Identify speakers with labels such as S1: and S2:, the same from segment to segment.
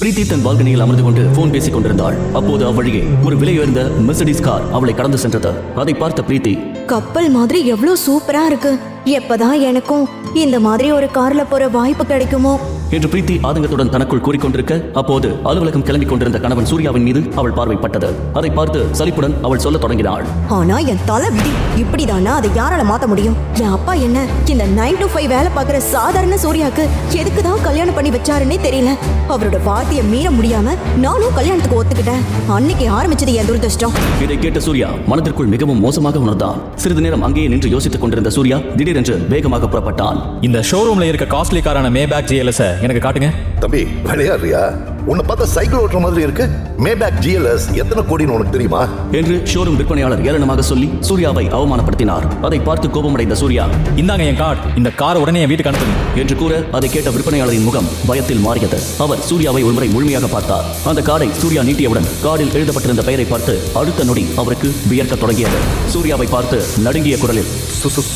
S1: பிரீத்தி தன் பால்கனியில் அமர்ந்து கொண்டு போன் பேசிக் கொண்டிருந்தாள். அப்போது அவ்வழியே ஒரு விலையுயர்ந்த மெர்சிடிஸ் கார் அவளை கடந்து சென்றது. அதை பார்த்த பிரீத்தி,
S2: கப்பல் மாதிரி எவ்வளவு சூப்பரா இருக்கு, எப்பதான் எனக்கும் இந்த மாதிரி ஒரு கார்ல போற வாய்ப்பு கிடைக்குமோ
S1: என்று பிரீத்தி ஆதங்கத்துடன் தனக்குள் கூறிக்கொண்டிருக்க, அப்போது அலுவலகம் கிளம்பிக் கொண்டிருந்த கணவன் சூர்யாவின் மீது அவள் பார்வைப்பட்டது. அதை பார்த்து சலிப்புடன் அவள் சொல்ல தொடங்கினாள்.
S2: ஆனா என் தலை விதி இப்படிதானா, அதை யாரால மாத்த முடியும்? என் அப்பா என்ன இந்த 9 to 5 வேலை பார்க்கிற சாதாரண சூர்யாக்கு எதுக்குதான் கல்யாணம் பண்ணி வச்சாருன்னே தெரியல. அவரோட வார்த்தையை மீற முடியாம நானும் கல்யாணத்துக்கு ஒத்துக்கிட்டேன். அன்னைக்கு ஆரம்பிச்சது என் துரதிருஷ்டம்.
S1: இதை கேட்ட சூர்யா மனதிற்குள் மிகவும் மோசமாக உணர்ந்தான். சிறிது நேரம் அங்கேயே நின்று யோசித்துக் கொண்டிருந்த சூர்யா திடீரென்று வேகமாக புறப்பட்டான்.
S3: இந்த ஷோரூம்ல இருக்க காஸ்ட்லி காரான மேபேக் GLS எனக்கு காட்டுங்க.
S4: தம்பி, விளையாடுறியா? உன்னை பார்த்தா சைக்கிள் ஓட்டுற மாதிரி இருக்கு. மேபேக் GLS எத்தனை கோடின்னு உனக்கு தெரியுமா
S1: என்று ஷோரூம் விற்பனையாளர் ஏளனமாக சொல்லி சூர்யாவை அவமானப்படுத்தினார். அதை பார்த்து கோபமடைந்த சூர்யா,
S3: இந்தாங்க என் கார்டு, இந்த கார் உடனே என் வீட்டுக்கு அனுப்புங்க
S1: என்று கூற, அதை கேட்ட விற்பனையாளரின் முகம் பயத்தில் மாறியது. அவர் சூர்யாவை ஒருமுறை முழுமையாக பார்த்தார். அந்த கார்டை சூர்யா நீட்டியவுடன் கார்டில் எழுதப்பட்டிருந்த பெயரை பார்த்து அடுத்த நொடி அவருக்கு வியர்க்க தொடங்கியது. சூர்யாவை பார்த்து நடுங்கிய குரலில்,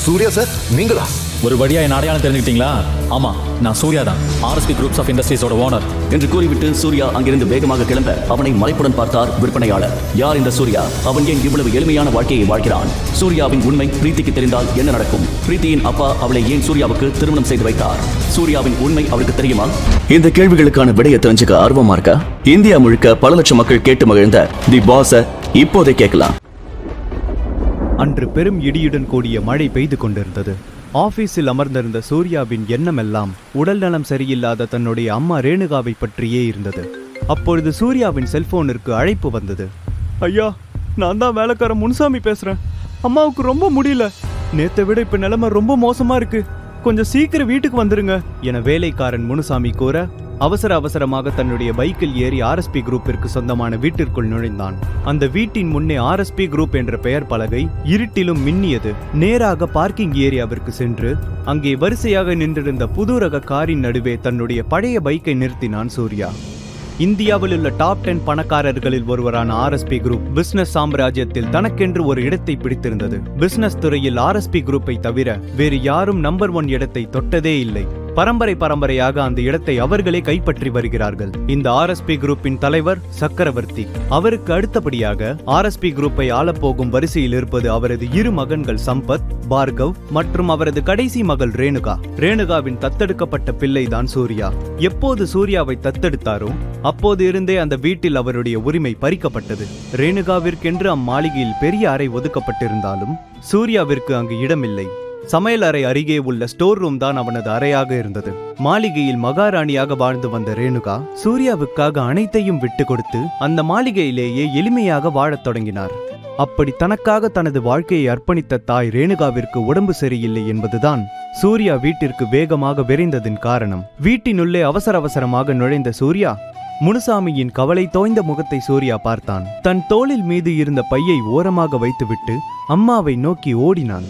S4: சூர்யா சார், நீங்களா?
S3: ஒரு வழியா என் அடையாளம் தெரிஞ்சுக்கிட்டீங்களா? ஆமா, நான் சூர்யா தான், RSP குரூப்ஸ் ஆஃப் இண்டஸ்ட்ரீஸோட ஓனர்
S1: என்று கூறிவிட்டு சூர்யா அங்கிருந்து வேகமாக கிளம்ப அவனை மலைப்புடன் பார்த்தார் விற்பனையாளர். யார் இந்த சூர்யா? அவன் ஏன் இவ்வளவு எளிமையான வாழ்க்கையை வாழ்கிறான்? சூர்யாவின் உண்மை பிரீத்திக்கு தெரிந்தால் என்ன நடக்கும்? பிரீத்தியின் அப்பா அவளை ஏன் சூர்யாவுக்கு திருமணம் செய்து வைத்தார்? சூர்யாவின் உண்மை அவருக்கு தெரியுமா? இந்த கேள்விகளுக்கான விடையை தெரிஞ்சுக்க ஆர்வமா இருக்கா? இந்தியா முழுக்க பல லட்சம் மக்கள் கேட்டு மகிழ்ந்த தி பாஸை இப்போதே கேட்கலாம்.
S5: அன்று பெரும் இடியுடன் கூடிய மழை பெய்து கொண்டிருந்தது. ஆபீஸில் அமர்ந்திருந்த சூர்யாவின் எண்ணமெல்லாம் உடல் நலம் சரியில்லாத தன்னுடைய அம்மா ரேணுகாவை பற்றியே இருந்தது. அப்பொழுது சூர்யாவின் செல்போனிற்கு அழைப்பு வந்தது. ஐயா, நான் தான் வேலைக்கார முனுசாமி பேசுறேன். அம்மாவுக்கு ரொம்ப முடியல. நேத்தை விட இப்ப நிலைமை ரொம்ப மோசமா இருக்கு. கொஞ்சம் சீக்கிரம் வீட்டுக்கு வந்துருங்க என வேலைக்காரன் முனுசாமி கூற, அவசரமாக தன்னுடைய பைக்கில் ஏறி RSP குரூப்பிற்கு சொந்தமான வீட்டிற்குள் நுழைந்தான். அந்த வீட்டின் முன்னே RSP குரூப் என்ற பெயர் பலகை இருட்டிலும் மின்னியது. நேராக பார்க்கிங் ஏரியாவிற்கு சென்று அங்கே வரிசையாக நின்றிருந்த புது ரக காரின் நடுவே தன்னுடைய பழைய பைக்கை நிறுத்தினான் சூர்யா. இந்தியாவில் உள்ள டாப் 10 பணக்காரர்களில் ஒருவரான RSP குரூப் பிசினஸ் சாம்ராஜ்யத்தில் தனக்கென்று ஒரு இடத்தை பிடித்திருந்தது. பிசினஸ் துறையில் RSP குரூப்பை தவிர வேறு யாரும் நம்பர் 1 இடத்தை தொட்டதே இல்லை. பரம்பரையாக அந்த இடத்தை அவர்களே கைப்பற்றி வருகிறார்கள். இந்த RSP குரூப்பின் தலைவர் சக்கரவர்த்தி. அவருக்கு அடுத்தபடியாக RSP குரூப்பை ஆளப்போகும் வரிசையில் இருப்பது அவரது 2 மகன்கள் சம்பத், பார்கவ் மற்றும் அவரது கடைசி மகள் ரேணுகா. ரேணுகாவின் தத்தெடுக்கப்பட்ட பிள்ளைதான் சூர்யா. எப்போது சூர்யாவை தத்தெடுத்தாரோ அப்போது இருந்தே அந்த வீட்டில் அவருடைய உரிமை பறிக்கப்பட்டது. ரேணுகாவிற்கென்று அம்மாளிகையில் பெரிய அறை ஒதுக்கப்பட்டிருந்தாலும் சூர்யாவிற்கு அங்கு இடமில்லை. சமையல் அறை அருகே உள்ள ஸ்டோர் ரூம் தான் அவனது அறையாக இருந்தது. மாளிகையில் மகாராணியாக வாழ்ந்து வந்த ரேணுகா சூர்யாவுக்காக அனைத்தையும் விட்டு கொடுத்து அந்த மாளிகையிலேயே எளிமையாக வாழத் தொடங்கினார். அப்படி தனக்காக தனது வாழ்க்கையை அர்ப்பணித்த தாய் ரேணுகாவிற்கு உடம்பு சரியில்லை என்பதுதான் சூர்யா வீட்டிற்கு வேகமாக விரைந்ததின் காரணம். வீட்டினுள்ளே அவசரமாக நுழைந்த சூர்யா முனுசாமியின் கவலை தோய்ந்த முகத்தை சூர்யா பார்த்தான். தன் தோளில் மீது இருந்த பையை ஓரமாக வைத்துவிட்டு அம்மாவை நோக்கி ஓடினான்.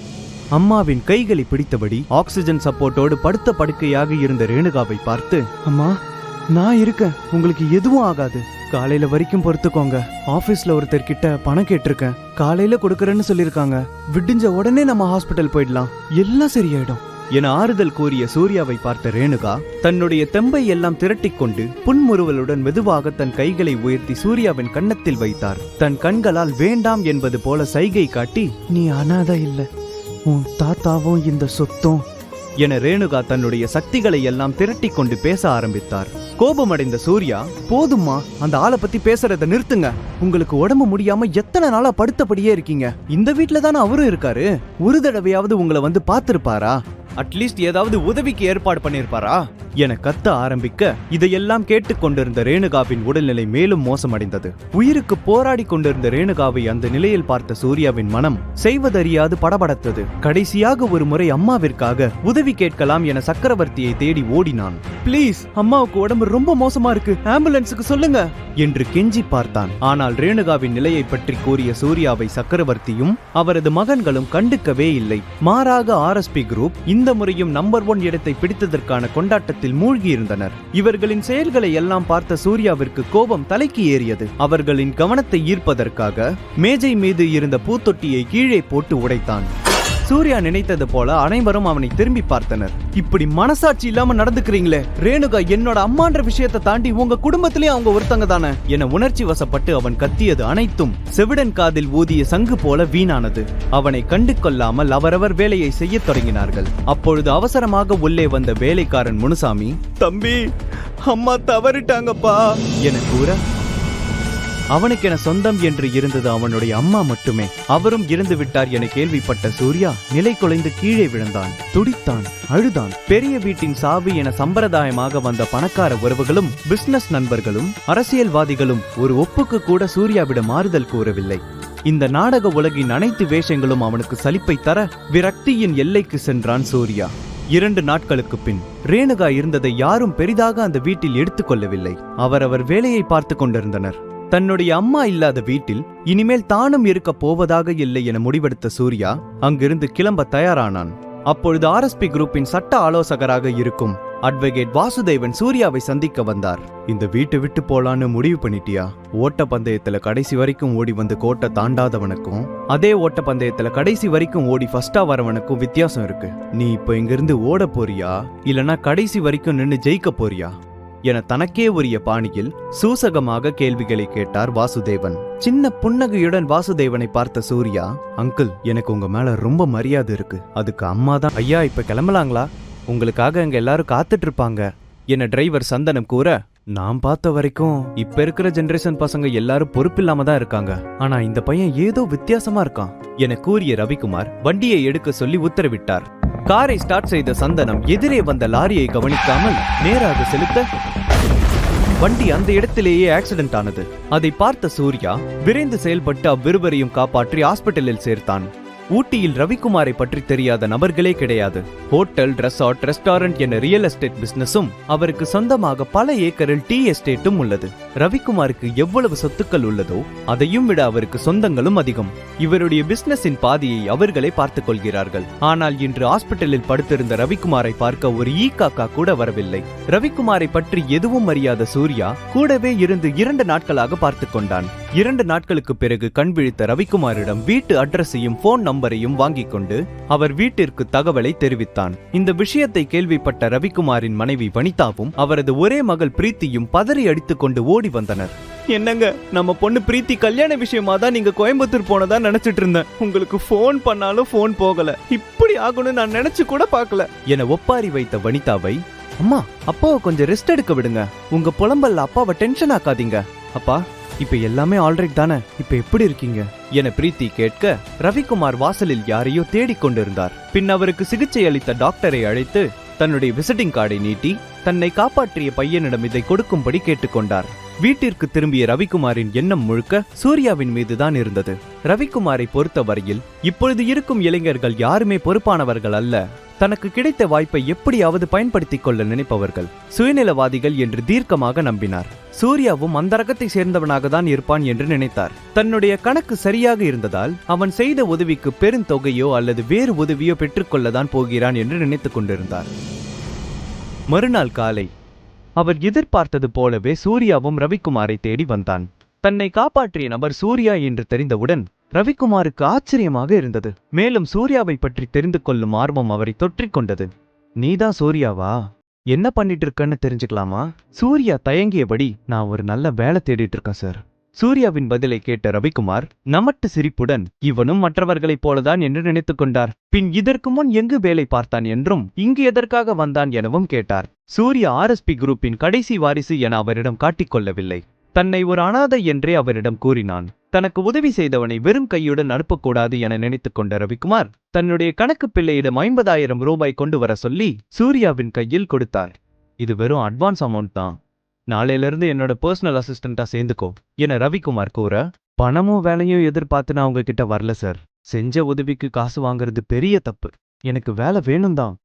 S5: அம்மாவின் கைகளை பிடித்தபடி ஆக்சிஜன் சப்போர்ட்டோடு படுத்த படுக்கையாக இருந்த ரேணுகாவை பார்த்து, அம்மா, நான் இருக்கேன், உங்களுக்கு எதுவும் ஆகாது. காலையில வரைக்கும் பொறுத்துக்கோங்க. ஆபீஸ்ல ஒருத்தர்கிட்ட பணம் கேட்டிருக்கேன், காலையில கொடுக்கறேன்னு சொல்லிருக்காங்க. விடிஞ்ச உடனே நம்ம ஹாஸ்பிட்டல் போயிடலாம், எல்லாம் சரியாயிடும் என ஆறுதல் கூறிய சூர்யாவை பார்த்த ரேணுகா தன்னுடைய தெம்பை எல்லாம் திரட்டிக் கொண்டு புன்முறுவலுடன் மெதுவாக தன் கைகளை உயர்த்தி சூர்யாவின் கன்னத்தில் வைத்தார். தன் கண்களால் வேண்டாம் என்பது போல சைகை காட்டி, நீ அனாதை இல்ல, உன் தாத்தாவும் இந்த சொத்தும் என ரேணுகா தன்னுடைய சக்திகளை எல்லாம் திரட்டிக் கொண்டு பேச ஆரம்பித்தார். கோபமடைந்த சூர்யா, போதுமா, அந்த ஆளை பத்தி பேசுறத நிறுத்துங்க. உங்களுக்கு உடம்பு முடியாம எத்தனை நாளா படுத்தபடியே இருக்கீங்க? இந்த வீட்டுல தானே அவரும் இருக்காரு. ஒரு தடவையாவது உங்களை வந்து பார்த்திருப்பாரா? அட்லீஸ்ட் ஏதாவது உதவிக்கு ஏற்பாடு பண்ணிருப்பாரா என கத்த ஆரம்பிக்க, இதையெல்லாம் கேட்டுக்கொண்டிருந்த ரேணுகாவின் உடல்நிலை மேலும் மோசமடைந்தது. உயிருக்கு போராடி கொண்டிருந்த ரேணுகாவை அந்த நிலையில் பார்த்த சூர்யாவின் மனம் செய்வதறியாது படபடத்தது. கடைசியாக ஒரு முறை அம்மாவிற்காக உதவி கேட்கலாம் என சக்கரவர்த்தியை தேடி ஓடினான். பிளீஸ், அம்மாவுக்கு உடம்பு ரொம்ப மோசமா இருக்கு, ஆம்புலன்ஸுக்கு சொல்லுங்க என்று கெஞ்சி பார்த்தான். ஆனால் ரேணுகாவின் நிலையை பற்றி கூறிய சூர்யாவை சக்கரவர்த்தியும் அவரது மகன்களும் கண்டுக்கவே இல்லை. மாறாக RSP குரூப் இந்த முறையும் நம்பர் 1 இடத்தை பிடித்ததற்கான கொண்டாட்டத்தில் மூழ்கி இருந்தனர். இவர்களின் செயல்களை எல்லாம் பார்த்த சூர்யாவிற்கு கோபம் தலைக்கு ஏறியது. அவர்களின் கவனத்தை ஈர்ப்பதற்காக மேஜை மீது இருந்த பூத்தொட்டியை கீழே போட்டு உடைத்தான். சூர்யா நினைத்தது போல அனைவரும் அவனை திரும்பி பார்த்தனர். இப்படி மனசாட்சி இல்லாம நடந்துக்கிறீங்களே, ரேணுகா என்னோட அம்மான்ற விஷயத்தை தாண்டி உங்க குடும்பத்திலேயே அவங்க ஒருத்தங்க தானே என உணர்ச்சி வசப்பட்டு அவன் கத்தியது அனைத்தும் செவிடன் காதில் ஊதிய சங்கு போல வீணானது. அவனை கண்டு கொள்ளாமல் அவரவர் வேலையை செய்ய தொடங்கினார்கள். அப்பொழுது அவசரமாக உள்ளே வந்த வேலைக்காரன் முனுசாமி, தம்பி அம்மா தவறிட்டாங்கப்பா என கூற, அவனுக்கென சொந்தம் என்று இருந்தது அவனுடைய அம்மா மட்டுமே. அவரும் இறந்து விட்டார் என கேள்விப்பட்ட சூர்யா நிலை குலைந்து கீழே விழுந்தான். துடித்தான், அழுதான். பெரிய வீட்டின் சாவி என சம்பிரதாயமாக வந்த பணக்கார உறவுகளும் பிசினஸ் நண்பர்களும் அரசியல்வாதிகளும் ஒரு ஒப்புக்கு கூட சூர்யாவிடம் ஆறுதல் கூறவில்லை. இந்த நாடக உலகின் அனைத்து வேஷங்களும் அவனுக்கு சலிப்பை தர விரக்தியின் எல்லைக்கு சென்றான் சூர்யா. 2 நாட்களுக்கு பின் ரேணுகா இருந்ததை யாரும் பெரிதாக அந்த வீட்டில் எடுத்துக்கொள்ளவில்லை. அவரவர் வேலையை பார்த்து கொண்டிருந்தனர். தன்னுடைய அம்மா இல்லாத வீட்டில் இனிமேல் தானும் இருக்க போவதாக இல்லை என முடிவெடுத்த சூர்யா அங்கிருந்து கிளம்ப தயாரானான். அப்பொழுது ஆர்எஸ்பி குரூப்பின் சட்ட ஆலோசகராக இருக்கும் அட்வொகேட் வாசுதேவன் சூர்யாவை சந்திக்க வந்தார். இந்த வீட்டை விட்டு போலான்னு முடிவு பண்ணிட்டியா? ஓட்ட பந்தயத்துல கடைசி வரைக்கும் ஓடி வந்து கோட்டை தாண்டாதவனுக்கும் அதே ஓட்ட பந்தயத்துல கடைசி வரைக்கும் ஓடி ஃபர்ஸ்டா வரவனுக்கும் வித்தியாசம் இருக்கு. நீ இப்ப இங்கிருந்து ஓட போறியா இல்லனா கடைசி வரைக்கும் நின்னு ஜெயிக்க போறியா என தனக்கே உரிய பாணியில் சூசகமாக கேள்விகளை கேட்டார் வாசுதேவன். சின்ன புன்னகையுடன் வாசுதேவனை பார்த்த சூர்யா, அங்கிள் எனக்கு உங்க மேல ரொம்ப மரியாதை இருக்கு, அதுக்கு அம்மா தான். ஐயா இப்ப கிளம்பலாங்களா? உங்களுக்காக அங்க எல்லாரும் காத்துட்டு இருப்பாங்க என டிரைவர் சந்தனம் கூற, நான் பார்த்த வரைக்கும் இப்ப இருக்கிற ஜெனரேஷன் பசங்க எல்லாரும் பொறுப்பில்லாம தான் இருக்காங்க, ஆனா இந்த பையன் ஏதோ வித்தியாசமா இருக்கான் என கூறிய ரவிக்குமார் வண்டியை எடுக்க சொல்லி உத்தரவிட்டார். காரை ஸ்டார்ட் செய்த சந்தனம் எதிரே வந்த லாரியை கவனிக்காமல் நேராக செலுத்த வண்டி அந்த இடத்திலேயே ஆக்சிடென்ட் ஆனது. அதை பார்த்த சூர்யா விரைந்து செயல்பட்டு அவ்விருவரையும் காப்பாற்றி ஹாஸ்பிட்டலில் சேர்த்தான். ஊட்டியில் ரவிக்குமாரை பற்றி தெரியாத நபர்களே கிடையாது. ஹோட்டல், ரெசார்ட், ரெஸ்டாரண்ட் என ரியல் எஸ்டேட் பிசினஸும் அவருக்கு சொந்தமாக பல ஏக்கரில் டீ எஸ்டேட்டும் உள்ளது. ரவிக்குமாருக்கு எவ்வளவு சொத்துக்கள் உள்ளதோ அதையும் விட அவருக்கு சொந்தங்களும் அதிகம். இவருடைய பிசினஸின் பாதியை அவர்களே பார்த்துக் கொள்கிறார்கள். ஆனால் இன்று ஹாஸ்பிட்டலில் படுத்திருந்த ரவிக்குமாரை பார்க்க ஒரு ஈகாக்கா கூட வரவில்லை. ரவிக்குமாரை பற்றி எதுவும் அறியாத சூர்யா கூடவே இருந்து 2 நாட்களாக பார்த்து கொண்டான். 2 நாட்களுக்கு பிறகு கண் விழித்த ரவிக்குமாரிடம் வீட்டு அட்ரஸையும் போன் நம்பரையும் வாங்கிக் கொண்டு அவர் வீட்டிற்கு தகவலை தெரிவித்தான். இந்த விஷயத்தை கேள்விப்பட்ட ரவிக்குமாரின் மனைவி வனிதாவும் அவரது ஒரே மகள் பிரீத்தியும் பதறி அடித்துக் கொண்டு ஓடி வந்தனர். என்னங்க, நம்ம பொண்ணு பிரீத்தி கல்யாண விஷயமா தான் நீங்க கோயம்புத்தூர் போனதா நினைச்சிட்டு இருந்தேன். உங்களுக்கு போன் பண்ணாலும் போன் போகல. இப்படி ஆகணும் நான் நினைச்சு கூட பார்க்கல என ஒப்பாரி வைத்த வனிதாவை, அம்மா அப்பாவை கொஞ்சம் ரெஸ்ட் எடுக்க விடுங்க, உங்க புலம்பல்ல அப்பாவை டென்ஷன் ஆக்காதீங்க. அப்பா இப்ப எல்லாமே ஆல்ரைட் தானே, இப்ப எப்படி இருக்கீங்க என பிரீத்தி கேட்க, ரவிக்குமார் வாசலில் யாரையோ தேடிக்கொண்டிருந்தார். பின் அவருக்கு சிகிச்சை அளித்த டாக்டரை அழைத்து தன்னுடைய விசிட்டிங் கார்டை நீட்டி தன்னை காப்பாற்றிய பையனிடம் இதை கொடுக்கும்படி கேட்டுக்கொண்டார். வீட்டிற்கு திரும்பிய ரவிக்குமாரின் எண்ணம் முழுக்க சூர்யாவின் மீதுதான் இருந்தது. ரவிக்குமாரை பொறுத்த வரையில் இப்பொழுது இருக்கும் இளைஞர்கள் யாருமே பொறுப்பானவர்கள் அல்ல. தனக்கு கிடைத்த வாய்ப்பை எப்படியாவது பயன்படுத்திக் கொள்ள நினைப்பவர்கள், சுயநலவாதிகள் என்று தீர்க்கமாக நம்பினார். சூர்யாவும் அந்த ரகத்தை சேர்ந்தவனாக தான் இருப்பான் என்று நினைத்தார். தன்னுடைய கணக்கு சரியாக இருந்ததால் அவன் செய்த உதவிக்கு பெருந்தொகையோ அல்லது வேறு உதவியோ பெற்றுக்கொள்ளதான் போகிறான் என்று நினைத்துக் கொண்டிருந்தார். மறுநாள் காலை அவர் எதிர்பார்த்தது போலவே சூர்யாவும் ரவிக்குமாரை தேடி வந்தான். தன்னை காப்பாற்றிய நபர் சூர்யா என்று தெரிந்தவுடன் ரவிக்குமாருக்கு ஆச்சரியமாக இருந்தது. மேலும் சூர்யாவை பற்றி தெரிந்து கொள்ளும் ஆர்வம் அவரை தொற்றிக் கொண்டது. நீதான் சூர்யாவா? என்ன பண்ணிட்டு இருக்கன்னு தெரிஞ்சுக்கலாமா? சூர்யா தயங்கியபடி, நான் ஒரு நல்ல வேலை தேடிட்டு இருக்கேன் சார். சூர்யாவின் பதிலை கேட்ட ரவிக்குமார் நமட்டு சிரிப்புடன் இவனும் மற்றவர்களைப் போலதான் என்று நினைத்துக் கொண்டார். பின் இதற்கு முன் எங்கு வேலை பார்த்தான் என்றும் இங்கு எதற்காக வந்தான் எனவும் கேட்டார். சூர்யா ஆர்எஸ்பி குரூப்பின் கடைசி வாரிசு என அவரிடம் காட்டிக்கொள்ளவில்லை. தன்னை ஒரு அனாதை என்றே அவரிடம் கூறினான். தனக்கு உதவி செய்தவனை வெறும் கையுடன் அனுப்பக்கூடாது என நினைத்துக் கொண்ட ரவிக்குமார் தன்னுடைய கணக்கு பிள்ளையிடம் 50,000 ரூபாய் கொண்டு வர சொல்லி சூர்யாவின் கையில் கொடுத்தார். இது வெறும் அட்வான்ஸ் அமௌண்ட் தான், நாளையிலிருந்து என்னோட பர்சனல் அசிஸ்டண்டா சேர்ந்துக்கோ என ரவிக்குமார் கூற, பணமும் வேலையும் எதிர்பார்த்து நான் உங்ககிட்ட வரல சார். செஞ்ச உதவிக்கு காசு வாங்குறது பெரிய தப்பு. எனக்கு வேலை வேணும் தான்,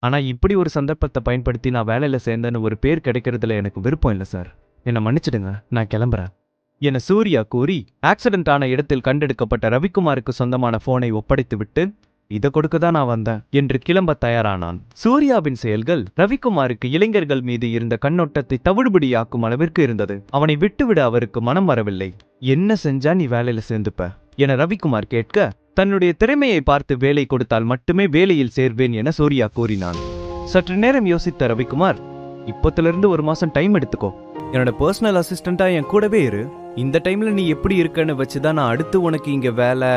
S5: ஆனா இப்படி ஒரு சந்தர்ப்பத்தை பயன்படுத்தி நான் வேலையில சேர்ந்தேன்னு ஒரு பேர் கிடைக்கிறதுல எனக்கு விருப்பம் இல்லை சார். என்னை மன்னிச்சிடுங்க, நான் கிளம்புறேன் என சூர்யா கூறி ஆக்சிடென்ட் ஆன இடத்தில் கண்டெடுக்கப்பட்ட ரவிக்குமாருக்கு சொந்தமான போனை ஒப்படைத்துவிட்டு, இதை கொடுக்கதான் நான் வந்தேன் என்று கிளம்ப தயாரானான். சூர்யாவின் செயல்கள் ரவிக்குமாருக்கு இளைஞர்கள் மீது இருந்த கண்ணோட்டத்தை தவிடுபடியாக்கும் அளவிற்கு இருந்தது. அவனை விட்டுவிட அவருக்கு மனம் வரவில்லை. என்ன செஞ்சா நீ வேலையில சேர்ந்துப்ப? என ரவிக்குமார் கேட்க, தன்னுடைய திறமையை பார்த்து வேலை கொடுத்தால் மட்டுமே வேலையில் சேர்வேன் என சூர்யா கூறினான். சற்று நேரம் யோசித்த ரவிக்குமார், இப்போத்திலிருந்து 1 மாசம் டைம் எடுத்துக்கோ, என்னோட பர்சனல் அசிஸ்டண்டா என் கூடவே இரு, இந்த டைம்ல நீ எப்படி இருக்கன்னு வச்சுதான் நான் அடுத்து உனக்கு இங்க வேலை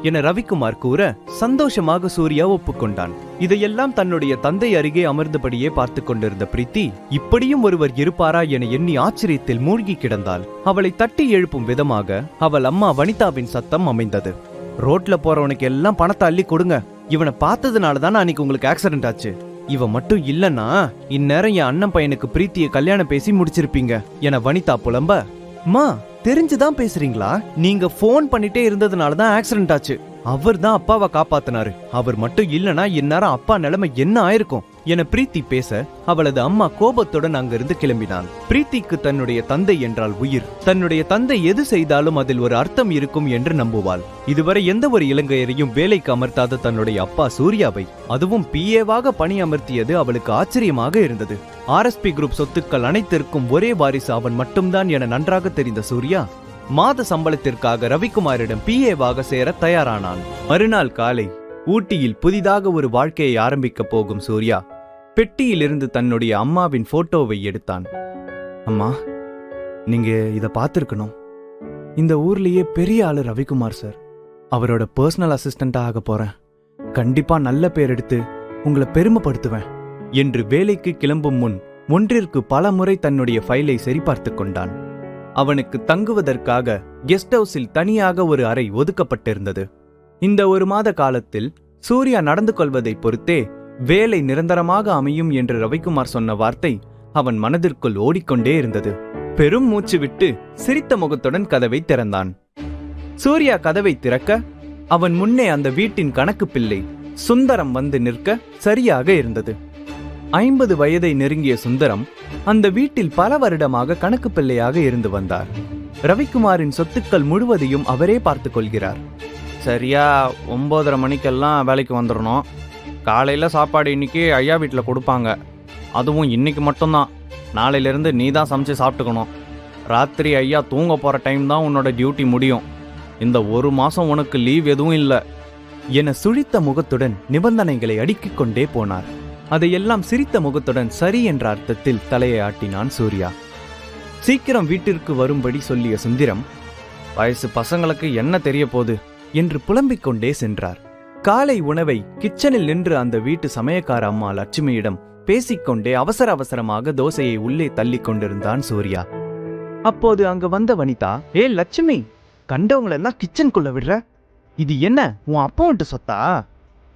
S5: என ரவிக்குமார் கூற சந்தோஷமாக சூர்யா ஒப்புக்கொண்டான். இதையெல்லாம் தன்னுடைய தந்தை அருகே அமர்ந்தபடியே பார்த்து கொண்டிருந்த பிரீத்தி இப்படியும் ஒருவர் இருப்பாரா என எண்ணி ஆச்சரியத்தில் மூழ்கி கிடந்தாள். அவளை தட்டி எழுப்பும் விதமாக அவள் அம்மா வனிதாவின் சத்தம் அமைந்தது. ரோட்ல போறவனுக்கு எல்லாம் பணத்தை அள்ளி கொடுங்க, இவனை பார்த்ததுனாலதான் அன்னைக்கு உங்களுக்கு ஆக்சிடென்ட் ஆச்சு, இவன் மட்டும் இல்லன்னா இந்நேரம் என் அண்ணன் பையனுக்கு பிரீத்தியை கல்யாணம் பேசி முடிச்சிருப்பீங்க என வனிதா புலம்ப, மா தெரிஞ்சுதான் பேசுறீங்களா? நீங்க போன் பண்ணிட்டே இருந்ததுனாலதான் ஆக்சிடென்ட் ஆச்சு, அவர் தான் அப்பாவை காப்பாத்தினாரு, அவர் மட்டும் இல்லனா இந்நேரம் அப்பா நிலைமை என்ன ஆயிருக்கும் என பிரீத்தி பேச அவளது அம்மா கோபத்துடன் அங்கிருந்து கிளம்பினாள். பிரீத்திக்கு தன்னுடைய தந்தை என்றால் உயிர். தன்னுடைய தந்தை எது செய்தாலும் அதில் ஒரு அர்த்தம் இருக்கும் என்று நம்புவாள். இதுவரை எந்த ஒரு இலங்கையரையும் வேலைக்கு அமர்த்தாத தன்னுடைய அப்பா சூர்யாவை அதுவும் பிஏவாக பணி அமர்த்தியது அவளுக்கு ஆச்சரியமாக இருந்தது. ஆர்எஸ்பி குரூப் சொத்துக்கள் அனைத்திற்கும் ஒரே வாரிசு அவன் மட்டும்தான் என நன்றாக தெரிந்த சூர்யா மாத சம்பளத்திற்காக ரவிக்குமாரிடம் பிஏவாக சேர தயாரானான். மறுநாள் காலை ஊட்டியில் புதிதாக ஒரு வாழ்க்கையை ஆரம்பிக்க போகும் சூர்யா பெட்டியிலிருந்து தன்னுடைய அம்மாவின் போட்டோவை எடுத்தான். அம்மா, நீங்க இத பார்த்திருக்கணும், இந்த ஊர்லயே பெரிய ஆளு ரவிக்குமார் சார், அவரோட பர்சனல் அசிஸ்டண்டா ஆக போறேன், கண்டிப்பா நல்ல பேர் எடுத்து உங்களை பெருமைப்படுத்துவேன் என்று வேலைக்கு கிளம்பும் முன் ஒன்றிற்கு பல முறை தன்னுடைய ஃபைலை சரிபார்த்து கொண்டான். அவனுக்கு தங்குவதற்காக கெஸ்ட் ஹவுஸில் தனியாக ஒரு அறை ஒதுக்கப்பட்டிருந்தது. இந்த 1 மாத காலத்தில் சூர்யா நடந்து கொள்வதை பொறுத்தே வேலை நிரந்தரமாக அமையும் என்று ரவிக்குமார் சொன்ன வார்த்தை அவன் மனதிற்குள் ஓடிக்கொண்டே இருந்தது. பெரும் மூச்சு விட்டு சிரித்த முகத்துடன் கதவை திறந்தான். சூர்யா கதவை திறக்க அவன் முன்னே அந்த வீட்டின் கணக்கு பிள்ளை சுந்தரம் வந்து நிற்க சரியாக இருந்தது. 50 வயதை நெருங்கிய சுந்தரம் அந்த வீட்டில் பல வருடமாக கணக்கு பிள்ளையாக இருந்து வந்தார். ரவிக்குமாரின் சொத்துக்கள் முழுவதையும் அவரே பார்த்து கொள்கிறார். சரியா 9:30 மணிக்கெல்லாம் வேலைக்கு வந்துடணும், காலையில் சாப்பாடு இன்னைக்கு ஐயா வீட்டில் கொடுப்பாங்க, அதுவும் இன்னைக்கு மட்டும்தான், நாளையிலேருந்து நீ தான் சமைச்சு சாப்பிட்டுக்கணும், ராத்திரி ஐயா தூங்க போகிற டைம் தான் உன்னோட டியூட்டி முடியும், இந்த 1 மாதம் உனக்கு லீவ் எதுவும் இல்லை என சுழித்த முகத்துடன் நிபந்தனைகளை அடுக்கிக் கொண்டே போனார். அதையெல்லாம் சிரித்த முகத்துடன் சரி என்ற அர்த்தத்தில் தலையை ஆட்டினான் சூர்யா. சீக்கிரம் வீட்டிற்கு வரும்படி சொல்லிய சுந்தரம், வயசு பசங்களுக்கு என்ன தெரிய போகுது என்று புலம்பிக் கொண்டே சென்றார். காலை உணவை கிச்சனில் நின்று அந்த வீட்டு சமயக்கார அம்மா லட்சுமியிடம் பேசிக்கொண்டே அவசர அவசரமாக தோசையை உள்ளே தள்ளி கொண்டிருந்தான் சூர்யா. அப்போது அங்கு வந்த வனிதா, ஏ லட்சுமி, கண்டவங்களெல்லாம் கிச்சனுக்குள்ள விடுற, இது என்ன உன் அப்பா விட்டு சொத்தா,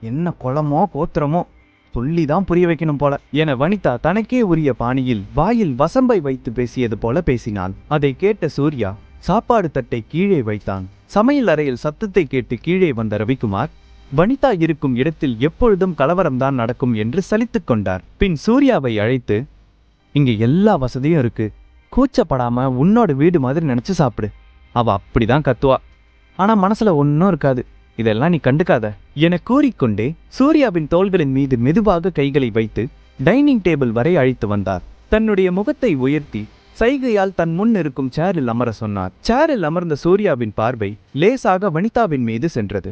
S5: என்ன குளமோ கோத்திரமோ சொல்லிதான் புரிய வைக்கணும் போல என வனிதா தனக்கே உரிய பாணியில் வாயில் வசம்பை வைத்து பேசியது போல பேசினாள். அதை கேட்ட சூர்யா சாப்பாடு தட்டை கீழே வைத்தான். சமையல் அறையில் சத்தத்தை கேட்டு கீழே வந்த ரவிக்குமார் வனிதா இருக்கும் இடத்தில் எப்பொழுதும் கலவரம்தான் நடக்கும் என்று சலித்துக் கொண்டார். பின் சூர்யாவை அழைத்து, இங்க எல்லா வசதியும் இருக்கு, கூச்சப்படாம உன்னோட வீடு மாதிரி நினைச்சு சாப்பிடு, அவ அப்படிதான் கத்துவா, ஆனா மனசுல ஒன்னும் இருக்காது, இதெல்லாம் நீ கண்டுக்காத என கூறிக்கொண்டே சூர்யாவின் தோள்களின் மீது மெதுவாக கைகளை வைத்து டைனிங் டேபிள் வரை அழைத்து வந்தார். தன்னுடைய முகத்தை உயர்த்தி சைகையால் தன் முன் இருக்கும் சேரில் அமர சொன்னார். சேரில் அமர்ந்த சூர்யாவின் பார்வை லேசாக வனிதாவின் மீது சென்றது.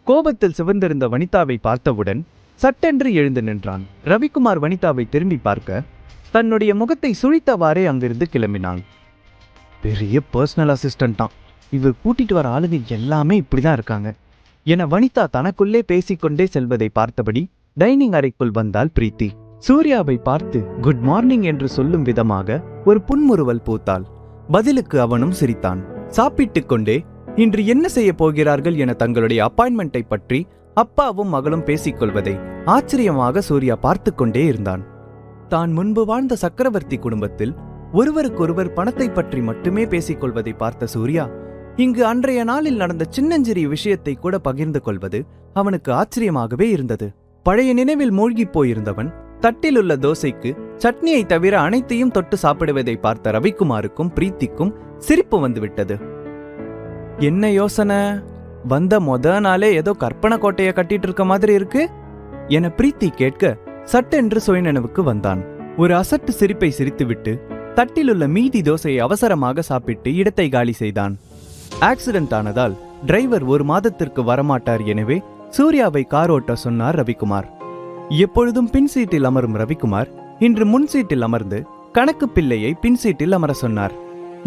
S5: கோபத்தில் சிவந்திருந்த வனிதாவை பார்த்தவுடன் சட்டென்று எழுந்து நின்றான். ரவிக்குமார் வனிதாவை திரும்பி பார்க்க தன்னுடைய முகத்தை சுழித்தவாறே அங்கிருந்து கிளம்பினான். பெரிய பர்சனல் அசிஸ்டன்ட் தான், இவர் கூட்டிட்டு வர ஆளுங்க எல்லாமே இப்படிதான் இருக்காங்க என வனிதா தனக்குள்ளே பேசிக்கொண்டே செல்வதை பார்த்தபடி டைனிங் அறைக்குள் வந்தாள் பிரீத்தி. சூர்யாவை பார்த்து குட் மார்னிங் என்று சொல்லும் விதமாக ஒரு புன்முறுவல் பூத்தாள். பதிலுக்கு அவனும் சிரித்தான். சாப்பிட்டுக் கொண்டே இன்று என்ன செய்ய போகிறார்கள் என தங்களுடைய அப்பாயின்மெண்டை பற்றி அப்பாவும் மகளும் பேசிக்கொள்வதை ஆச்சரியமாக சூர்யா பார்த்து கொண்டே இருந்தான். தான் முன்பு வாழ்ந்த சக்கரவர்த்தி குடும்பத்தில் ஒருவருக்கொருவர் பணத்தை பற்றி மட்டுமே பேசிக்கொள்வதை பார்த்த சூர்யா இங்கு அன்றைய நாளில் நடந்த சின்னஞ்சிறிய விஷயத்தை கூட பகிர்ந்து கொள்வது அவனுக்கு ஆச்சரியமாகவே இருந்தது. பழைய நினைவில் மூழ்கி போயிருந்தவன் தட்டில் உள்ள தோசைக்கு சட்னியை தவிர அனைத்தையும் தொட்டு சாப்பிடுவதை பார்த்த ரவிக்குமாருக்கும் பிரீத்திக்கும் சிரிப்பு வந்துவிட்டது. என்ன யோசனை, வந்த நாளே ஏதோ கற்பனை கோட்டையை கட்டிட்டு இருக்க மாதிரி இருக்கு என பிரீத்தி கேட்க சட்டென்று சுயநினைவுக்கு வந்தான். ஒரு அசட்டு சிரிப்பை சிரித்துவிட்டு தட்டிலுள்ள மீதி தோசையை அவசரமாக சாப்பிட்டு இடத்தை காலி செய்தான். ஆக்சிடென்ட் ஆனதால் டிரைவர் ஒரு மாதத்திற்கு வரமாட்டார். எனவே சூர்யாவை கார் ஓட்ட சொன்னார் ரவிக்குமார். எப்பொழுதும் பின் சீட்டில் அமரும் ரவிக்குமார் இன்று முன் சீட்டில் அமர்ந்து கணக்கு பிள்ளையை பின் சீட்டில் அமர சொன்னார்.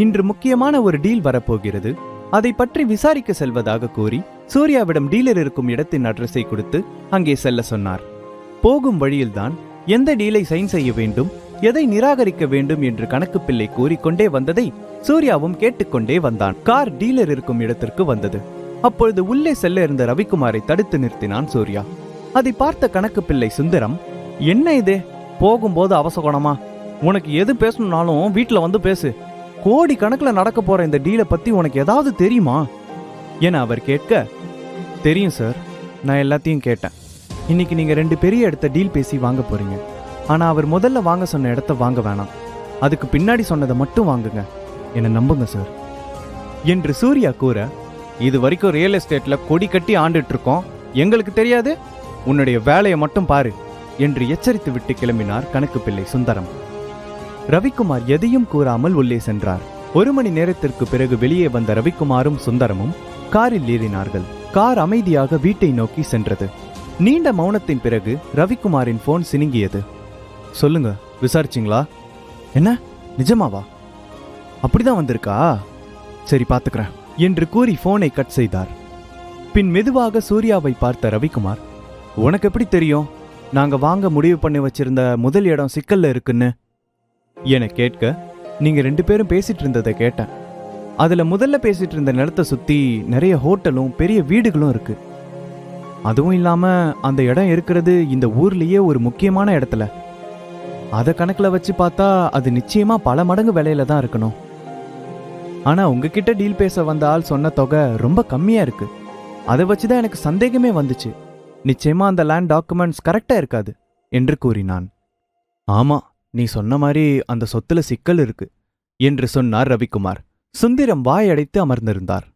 S5: இன்று முக்கியமான ஒரு டீல் வரப்போகிறது, அதை பற்றி விசாரிக்க செல்வதாக கூறி சூர்யாவிடம் டீலர் இருக்கும் இடத்தின் அட்ரஸை கொடுத்து அங்கே செல்ல சொன்னார். போகும் வழியில்தான் எந்த டீலை சைன் செய்ய வேண்டும், எதை நிராகரிக்க வேண்டும் என்று கணக்கு பிள்ளை கூறிக்கொண்டே வந்ததை சூர்யாவும் கேட்டுக்கொண்டே வந்தான். கார் டீலர் இருக்கும் இடத்திற்கு வந்தது. அப்பொழுது உள்ளே செல்ல இருந்த ரவிக்குமாரை தடுத்து நிறுத்தினான் சூர்யா. அதை பார்த்த கணக்கு பிள்ளை சுந்தரம், என்ன இது, போகும்போது அவசகுணமா? உனக்கு எது பேசணும்னாலும் வீட்டுல வந்து பேசு. கோடி கணக்கில் நடக்க போற இந்த டீலை பத்தி உனக்கு ஏதாவது தெரியுமா என அவர் கேட்க, தெரியும் சார், நான் எல்லாத்தையும் கேட்டேன். இன்னைக்கு நீங்க 2 பெரிய இடத்த டீல் பேசி வாங்க போறீங்க. ஆனா அவர் முதல்ல வாங்க சொன்ன இடத்த வாங்க வேணாம், அதுக்கு பின்னாடி சொன்னதை மட்டும் வாங்குங்க, என்ன நம்புங்க சார் என்று சூர்யா கூற, இது வரைக்கும் ரியல் எஸ்டேட்ல கொடி கட்டி ஆண்டுட்டு இருக்கோம், எங்களுக்கு தெரியாது, உன்னுடைய வேலையை மட்டும் பாரு என்று எச்சரித்து விட்டு கிளம்பினார் கணக்கு பிள்ளை சுந்தரம். ரவிக்குமார் எதையும் கூறாமல் உள்ளே சென்றார். 1 மணி நேரத்திற்கு பிறகு வெளியே வந்த ரவிக்குமாரும் சுந்தரமும் காரில் ஏறினார்கள். கார் அமைதியாக வீட்டை நோக்கி சென்றது. நீண்ட மௌனத்தின் பிறகு ரவிக்குமாரின் போன் சினுங்கியது. சொல்லுங்க, விசாரிச்சிங்களா? என்ன, நிஜமாவா? அப்படிதான் வந்திருக்கா? சரி, பாத்துக்கிறேன் என்று கூறி போனை கட் செய்தார். பின் மெதுவாக சூர்யாவை பார்த்த ரவிக்குமார், உனக்கு எப்படி தெரியும் நாங்க வாங்க முடிவு பண்ணி வச்சிருந்த முதல் இடம் சிக்கல்ல இருக்குன்னு என கேட்க, நீங்க 2 பேரும் பேசிட்டு இருந்ததை கேட்டேன். அதுல முதல்ல பேசிட்டு இருந்த நிலத்தை சுத்தி நிறைய ஹோட்டலும் பெரிய வீடுகளும் இருக்கு. அதுவும் இல்லாம அந்த இடம் இருக்கிறது இந்த ஊர்லயே ஒரு முக்கியமான இடத்துல. அத கணக்குல வச்சு பார்த்தா அது நிச்சயமா பல மடங்கு விலையில தான் இருக்கணும். ஆனா உங்ககிட்ட டீல் பேச வந்த ஆள் சொன்ன தொகை ரொம்ப கம்மியா இருக்கு. அதை வச்சுதான் எனக்கு சந்தேகமே வந்துச்சு. நிச்சயமா அந்த லேண்ட் டாக்குமெண்ட்ஸ் கரெக்டா இருக்காது என்று கூறினான். ஆமா, நீ சொன்ன மாதிரி அந்த சொத்துல சிக்கல் இருக்கு என்று சொன்னார் ரவிக்குமார். சுந்தரம் வாயடைத்து அமர்ந்திருந்தார்.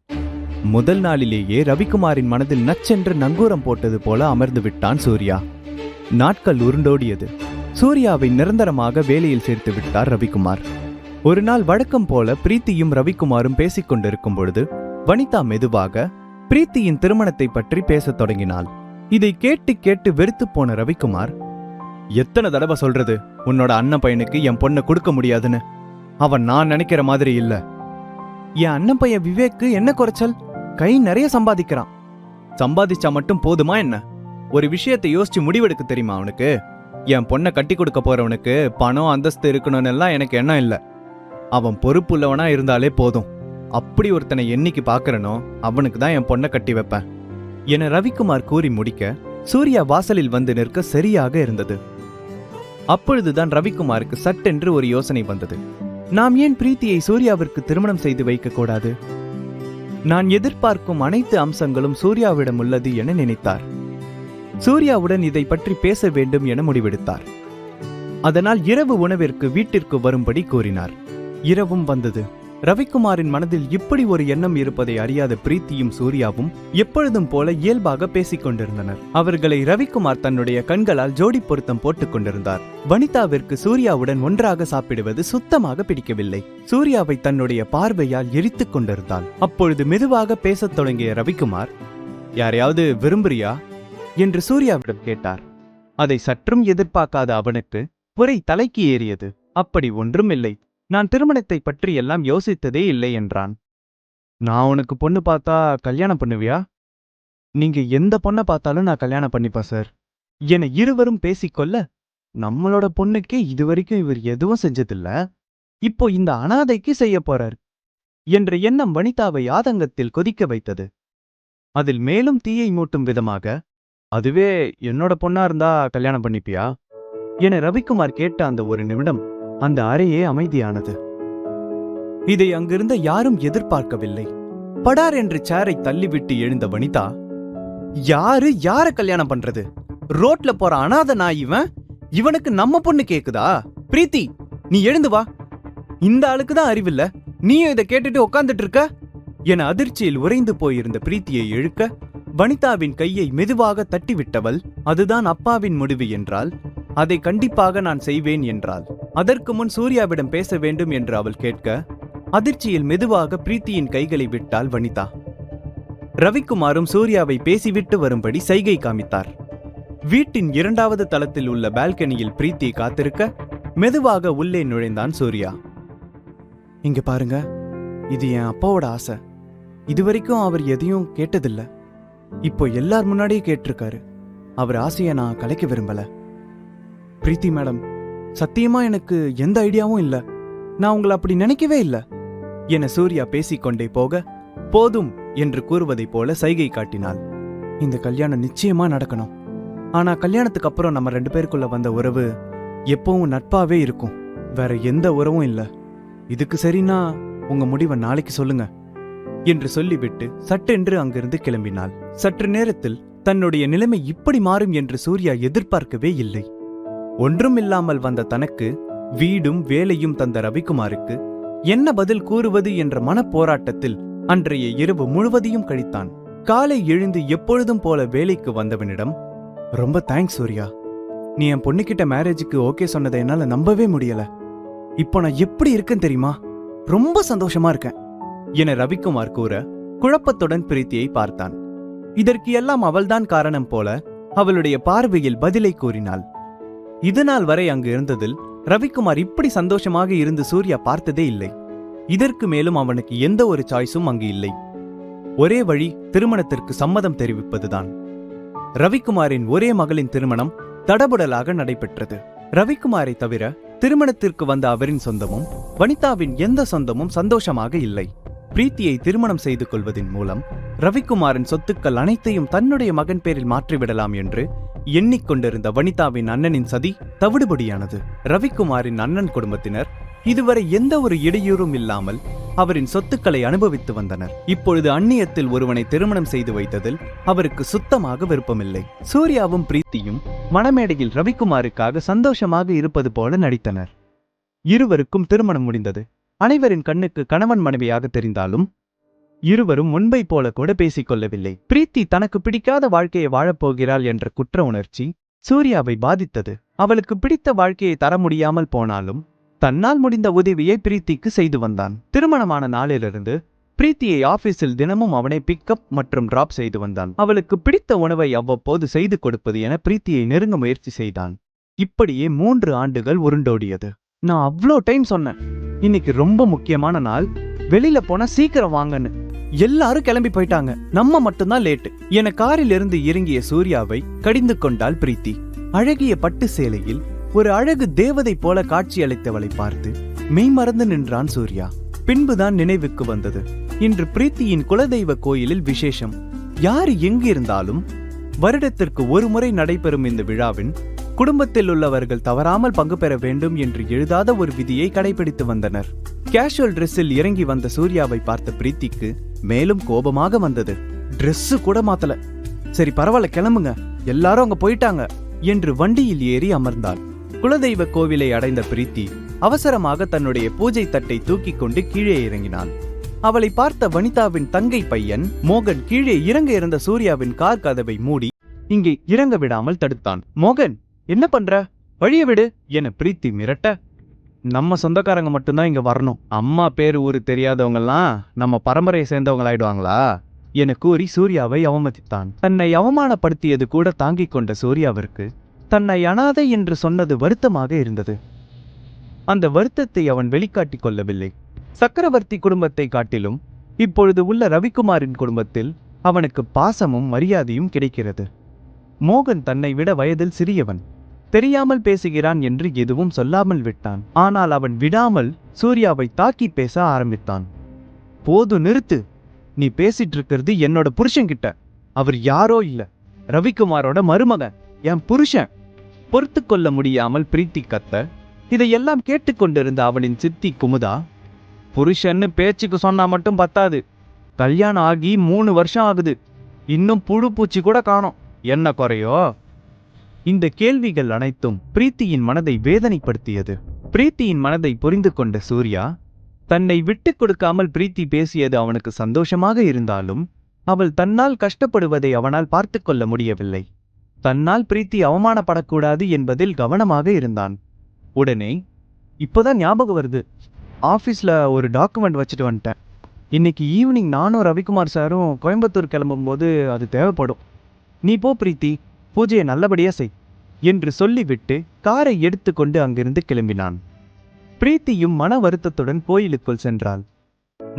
S5: முதல் நாளிலேயே ரவிக்குமாரின் மனதில் நச்சென்று நங்கூரம் போட்டது போல அமர்ந்து விட்டான் சூர்யா. நாட்கள் உருண்டோடியது. சூர்யாவை நிரந்தரமாக வேலையில் சேர்த்து விட்டார் ரவிக்குமார். ஒரு நாள் வழக்கம் போல பிரீத்தியும் ரவிக்குமாரும் பேசிக் கொண்டிருக்கும் பொழுது வனிதா மெதுவாக பிரீத்தியின் திருமணத்தை பற்றி பேசத் தொடங்கினாள். இதை கேட்டு கேட்டு வெறுத்து போன ரவிக்குமார், எத்தனை தடவை சொல்றது உன்னோட அண்ணன் பையனுக்கு என் பொண்ணை கொடுக்க முடியாதுன்னு? அவன் நான் நினைக்கிற மாதிரி இல்ல. என் அண்ணன் பையன் விவேக்கு என்ன குறைச்சல்? கை நிறைய சம்பாதிக்கிறான். சம்பாதிச்சா மட்டும் போதுமா என்ன? ஒரு விஷயத்தை யோசிச்சு முடிவெடுக்க தெரியுமா அவனுக்கு? என் பொண்ணை கட்டி கொடுக்க போறவனுக்கு பணம் அந்தஸ்து இருக்கணும்னு எல்லாம் எனக்கு எண்ணம் இல்ல. அவன் பொறுப்புள்ளவனா இருந்தாலே போதும். அப்படி ஒருத்தனை என்னைக்கு பாக்குறனோ அவனுக்கு தான் என் பொண்ணை கட்டி வைப்பேன் என ரவிக்குமார் கூறி முடிக்க, சூர்யா வாசலில் வந்து நிற்க சரியாக இருந்தது. அப்பொழுதுதான் ரவிக்குமாருக்கு சட்டென்று ஒரு யோசனை வந்தது. நாம் ஏன் பிரீத்தியை சூர்யாவிற்கு திருமணம் செய்து வைக்க கூடாது? நான் எதிர்பார்க்கும் அனைத்து அம்சங்களும் சூர்யாவிடம் உள்ளது என நினைத்தார். சூர்யாவுடன் இதை பற்றி பேச வேண்டும் என முடிவெடுத்தார். அதனால் இரவு உணவிற்கு வீட்டிற்கு வரும்படி கூறினார். இரவும் வந்தது. ரவிக்குமாரின் மனதில் இப்படி ஒரு எண்ணம் இருப்பதை அறியாத பிரீத்தியும் சூர்யாவும் எப்பொழுதும் போல இயல்பாக பேசிக் கொண்டிருந்தனர். அவர்களை ரவிக்குமார் தன்னுடைய கண்களால் ஜோடி பொருத்தம் போட்டுக் கொண்டிருந்தார். வனிதாவிற்கு சூர்யாவுடன் ஒன்றாக சாப்பிடுவது சுத்தமாக பிடிக்கவில்லை. சூர்யாவை தன்னுடைய பார்வையால் எரித்துக் கொண்டிருந்தாள். அப்பொழுது மெதுவாக பேசத் தொடங்கிய ரவிக்குமார், யாரையாவது விரும்புறியா என்று சூர்யாவிடம் கேட்டார். அதை சற்றும் எதிர்பார்க்காத அவனுக்கு புரை தலைக்கு ஏறியது. அப்படி ஒன்றும் இல்லை, நான் திருமணத்தை பற்றி எல்லாம் யோசித்ததே இல்லை என்றான். நான் உனக்கு பொண்ணு பார்த்தா கல்யாணம் பண்ணுவியா? நீங்க எந்த பொண்ணை பார்த்தாலும் நான் கல்யாணம் பண்ணிப்பேன் சார் என இருவரும் பேசிக்கொள்ள, நம்மளோட பொண்ணுக்கே இதுவரைக்கும் இவர் எதுவும் செஞ்சதில்ல, இப்போ இந்த அனாதைக்கு செய்ய போறார் என்ற எண்ணம் வனிதாவை ஆதங்கத்தில் கொதிக்க வைத்தது. அதில் மேலும் தீயை மூட்டும் விதமாக, அதுவே என்னோட பொண்ணா இருந்தா கல்யாணம் பண்ணிப்பியா என ரவிக்குமார் கேட்ட அந்த ஒரு நிமிடம் அந்த அறையே அமைதியானது. இதை அங்கிருந்த யாரும் எதிர்பார்க்கவில்லை. படார் என்று சேரை தள்ளிவிட்டு எழுந்த வனிதா, யார கல்யாணம் பண்றது? ரோட்ல போற அனாதை நாய் இவன். இவனுக்கு நம்ம பொண்ணு கேக்குதா? பிரீத்தி, நீ எழுந்து வா. இந்த ஆளுக்கு தான் அறிவில்ல, நீயும் இதை கேட்டுட்டு உட்கார்ந்துட்டு இருக்க என அதிர்ச்சியில் உறைந்து போயிருந்த பிரீத்தியை இழுக்க, வனிதாவின் கையை மெதுவாக தட்டிவிட்டவள், அதுதான் அப்பாவின் முடிவு என்றால் அதை கண்டிப்பாக நான் செய்வேன் என்றாள். அதற்கு முன் சூர்யாவிடம் பேச வேண்டும் என்று அவள் கேட்க, அதிர்ச்சியில் மெதுவாக பிரீத்தியின் கைகளை விட்டாள் வனிதா. ரவிக்குமாரும் சூர்யாவை பேசிவிட்டு வரும்படி சைகை காமித்தார். வீட்டின் 2வது தளத்தில் உள்ள பால்கனியில் பிரீத்தி காத்திருக்க மெதுவாக உள்ளே நுழைந்தான் சூர்யா. இங்க பாருங்க, இது என் அப்பாவோட ஆசை. இதுவரைக்கும் அவர் எதையும் கேட்டதில்ல. இப்போ எல்லார் முன்னாடியே கேட்டிருக்காரு. அவர் ஆசையை நான் கலைக்க விரும்பல. பிரீத்தி மேடம், சத்தியமா எனக்கு எந்த ஐடியாவும் இல்ல. நான் உங்களை அப்படி நினைக்கவே இல்ல என சூர்யா பேசிக்கொண்டே போக, போதும் என்று கூறுவதைப் போல சைகை காட்டினாள். இந்த கல்யாணம் நிச்சயமா நடக்கணும். ஆனா கல்யாணத்துக்கு அப்புறம் நம்ம 2 பேருக்குள்ள வந்த உறவு எப்பவும் நட்பாவே இருக்கும். வேற எந்த உறவும் இல்ல. இதுக்கு சரினா உங்க முடிவை நாளைக்கு சொல்லுங்க என்று சொல்லிவிட்டு சட்டென்று அங்கிருந்து கிளம்பினாள். சற்று நேரத்தில் தன்னுடைய நிலைமை இப்படி மாறும் என்று சூர்யா எதிர்பார்க்கவே இல்லை. ஒன்றும் இல்லாமல் வந்த தனக்கு வீடும் வேலையும் தந்த ரவிக்குமாருக்கு என்ன பதில் கூறுவது என்ற மனப்போராட்டத்தில் அன்றைய இரவு முழுவதையும் கழித்தான். காலை எழுந்து எப்பொழுதும் போல வேலைக்கு வந்தவனிடம், ரொம்ப தேங்க்ஸ் சூர்யா, நீ என் பொண்ணுகிட்ட மேரேஜுக்கு ஓகே சொன்னதை என்னால நம்பவே முடியல. இப்போ நான் எப்படி இருக்கேன் தெரியுமா? ரொம்ப சந்தோஷமா இருக்கேன் என ரவிக்குமார் கூற குழப்பத்துடன் பிரீத்தியை பார்த்தான். இதற்கு எல்லாம் அவள்தான் காரணம் போல அவளுடைய பார்வையில் பதிலை கூறினாள். இதுநாள் வரை அங்கு இருந்ததில் ரவிக்குமார் இப்படி சந்தோஷமாக இருந்து சூர்யா பார்த்ததே இல்லை. இதற்கு மேலும் அவனுக்கு எந்த ஒரு சாய்ஸும் அங்கு இல்லை. ஒரே வழி திருமணத்திற்கு சம்மதம் தெரிவிப்பதுதான். ரவிக்குமாரின் ஒரே மகளின் திருமணம் தடபுடலாக நடைபெற்றது. ரவிக்குமாரை தவிர திருமணத்திற்கு வந்த அவரின் சொந்தமும் வனிதாவின் எந்த சொந்தமும் சந்தோஷமாக இல்லை. பிரீத்தியை திருமணம் செய்து கொள்வதன் மூலம் ரவிக்குமாரின் சொத்துக்கள் அனைத்தையும் தன்னுடைய மகன் பேரில் மாற்றிவிடலாம் என்று எண்ணிக்கொண்டிருந்த வனிதாவின் அண்ணனின் சதி தவிடுபடியானது. ரவிக்குமாரின் அண்ணன் குடும்பத்தினர் இதுவரை எந்த ஒரு இடையூறும் இல்லாமல் அவரின் சொத்துக்களை அனுபவித்து வந்தனர். இப்பொழுது அந்நியத்தில் ஒருவனை திருமணம் செய்து வைத்ததில் அவருக்கு சுத்தமாக விருப்பமில்லை. சூர்யாவும் பிரீத்தியும் மணமேடையில் ரவிக்குமாருக்காக சந்தோஷமாக இருப்பது போல நடித்தனர். இருவருக்கும் திருமணம் முடிந்தது. அனைவரின் கண்ணுக்கு கணவன் மனைவியாக தெரிந்தாலும் இருவரும் முன்பை போல கூட பேசிக்கொள்ளவில்லை. பிரீத்தி தனக்கு பிடிக்காத வாழ்க்கையை வாழப்போகிறாள் என்ற குற்ற உணர்ச்சி சூர்யாவை பாதித்தது. அவளுக்கு பிடித்த வாழ்க்கையை தர முடியாமல் போனாலும் தன்னால் முடிந்த உதவியை பிரீத்திக்கு செய்து வந்தான். திருமணமான நாளிலிருந்து பிரீத்தியை ஆபீஸில் தினமும் அவனை பிக்கப் மற்றும் டிராப் செய்து வந்தான். அவளுக்கு பிடித்த உணவை அவ்வப்போது செய்து கொடுப்பது என பிரீத்தியை நெருங்க முயற்சி செய்தான். இப்படியே 3 ஆண்டுகள் உருண்டோடியது. நான் அவ்வளோ டைம் சொன்னேன், இன்னைக்கு ரொம்ப முக்கியமான நாள், வெளியில போனா சீக்கிரம் வாங்கன்னு. எல்லாரும் கிளம்பி போயிட்டாங்க, நம்ம மட்டும்தான் லேட்டு என காரில் இருந்து இறங்கிய சூர்யாவை கடிந்து கொண்டாள் பிரீத்தி. அழகிய பட்டு சேலையில் ஒரு அழகு தேவதை போல காட்சி அளித்தவளை பார்த்து மெய்மறந்து நின்றான் சூர்யா. பின்புதான் நினைவுக்கு வந்தது, இன்று பிரீத்தியின் குலதெய்வ கோயிலில் விசேஷம். யாரு எங்கு இருந்தாலும் வருடத்திற்கு ஒரு முறை நடைபெறும் இந்த விழாவின் குடும்பத்தில் உள்ளவர்கள் தவறாமல் பங்கு பெற வேண்டும் என்று எழுதாத ஒரு விதியை கடைபிடித்து வந்தனர். கேஷுவல் டிரெஸ்ஸில் இறங்கி வந்த சூர்யாவை பார்த்த பிரீத்திக்கு மேலும் கோபமாக வந்தது. டிரெஸ் கூட மாத்தல, சரி பரவாயில்ல கிளம்புங்க, எல்லாரும் அங்க போயிட்டாங்க என்று வண்டியில் ஏறி அமர்ந்தாள். குலதெய்வ கோவிலை அடைந்த பிரீத்தி அவசரமாக தன்னுடைய பூஜை தட்டை தூக்கி கொண்டு கீழே இறங்கினாள். அவளை பார்த்த வனிதாவின் தங்கை பையன் மோகன் கீழே இறங்க இருந்த சூர்யாவின் கார் கதவை மூடி இங்கே இறங்க விடாமல் தடுத்தான். மோகன், என்ன பண்ற, வழிய விடு என பிரீத்தி மிரட்ட, நம்ம சொந்தக்காரங்க மட்டும்தான் இங்க வரணும், அம்மா பேரு ஊரு தெரியாதவங்கெல்லாம் நம்ம பரம்பரையை சேர்ந்தவங்களாயிடுவாங்களா என கூறி சூர்யாவை அவமதித்தான். தன்னை அவமானப்படுத்தியது கூட தாங்கிக் கொண்ட சூர்யாவிற்கு தன்னை அனாதை என்று சொன்னது வருத்தமாக இருந்தது. அந்த வருத்தத்தை அவன் வெளிக்காட்டிக் கொள்ளவில்லை. சக்கரவர்த்தி குடும்பத்தை காட்டிலும் இப்பொழுது உள்ள ரவிக்குமாரின் குடும்பத்தில் அவனுக்கு பாசமும் மரியாதையும் கிடைக்கிறது. மோகன் தன்னை விட வயதில் சிறியவன், தெரியாமல் பேசுகிறான் என்று எதுவும் சொல்லாமல் விட்டான். ஆனால் அவன் விடாமல் சூர்யாவை தாக்கி பேச ஆரம்பித்தான். போது நிறுத்து, நீ பேசிட்டு இருக்கிறது என்னோட புருஷன்கிட்ட, அவர் யாரோ இல்ல, ரவிக்குமாரோட மருமகன், என் புருஷன். பொறுத்து கொள்ள முடியாமல் பிரீத்தி கத்த, இதையெல்லாம் கேட்டுக்கொண்டிருந்த அவனின் சித்தி குமுதா, புருஷன்னு பேச்சுக்கு சொன்னா மட்டும் பத்தாது, கல்யாணம் ஆகி 3 வருஷம் ஆகுது, இன்னும் புழு பூச்சி கூட காணோம், என்ன குறையோ? இந்த கேள்விகள் அனைத்தும் பிரீத்தியின் மனதை வேதனைப்படுத்தியது. பிரீத்தியின் மனதை புரிந்து கொண்ட சூர்யா தன்னை விட்டு கொடுக்காமல் பிரீத்தி பேசியது அவனுக்கு சந்தோஷமாக இருந்தாலும் அவள் தன்னால் கஷ்டப்படுவதை அவனால் பார்த்து கொள்ள முடியவில்லை. தன்னால் பிரீத்தி அவமானப்படக்கூடாது என்பதில் கவனமாக இருந்தான். உடனே, இப்போதான் ஞாபகம் வருது, ஆபீஸ்ல ஒரு டாக்குமெண்ட் வச்சுட்டு வந்துட்டேன், இன்னைக்கு ஈவினிங் நானும் ரவிக்குமார் சாரும் கோயம்புத்தூர் கிளம்பும்போது அது தேவைப்படும். நீ போ பிரீத்தி, பூஜையை நல்லபடியா செய் என்று சொல்லிவிட்டு காரை எடுத்துக்கொண்டு அங்கிருந்து கிளம்பினான். பிரீத்தியும் மன வருத்தத்துடன் கோயிலுக்குள் சென்றாள்.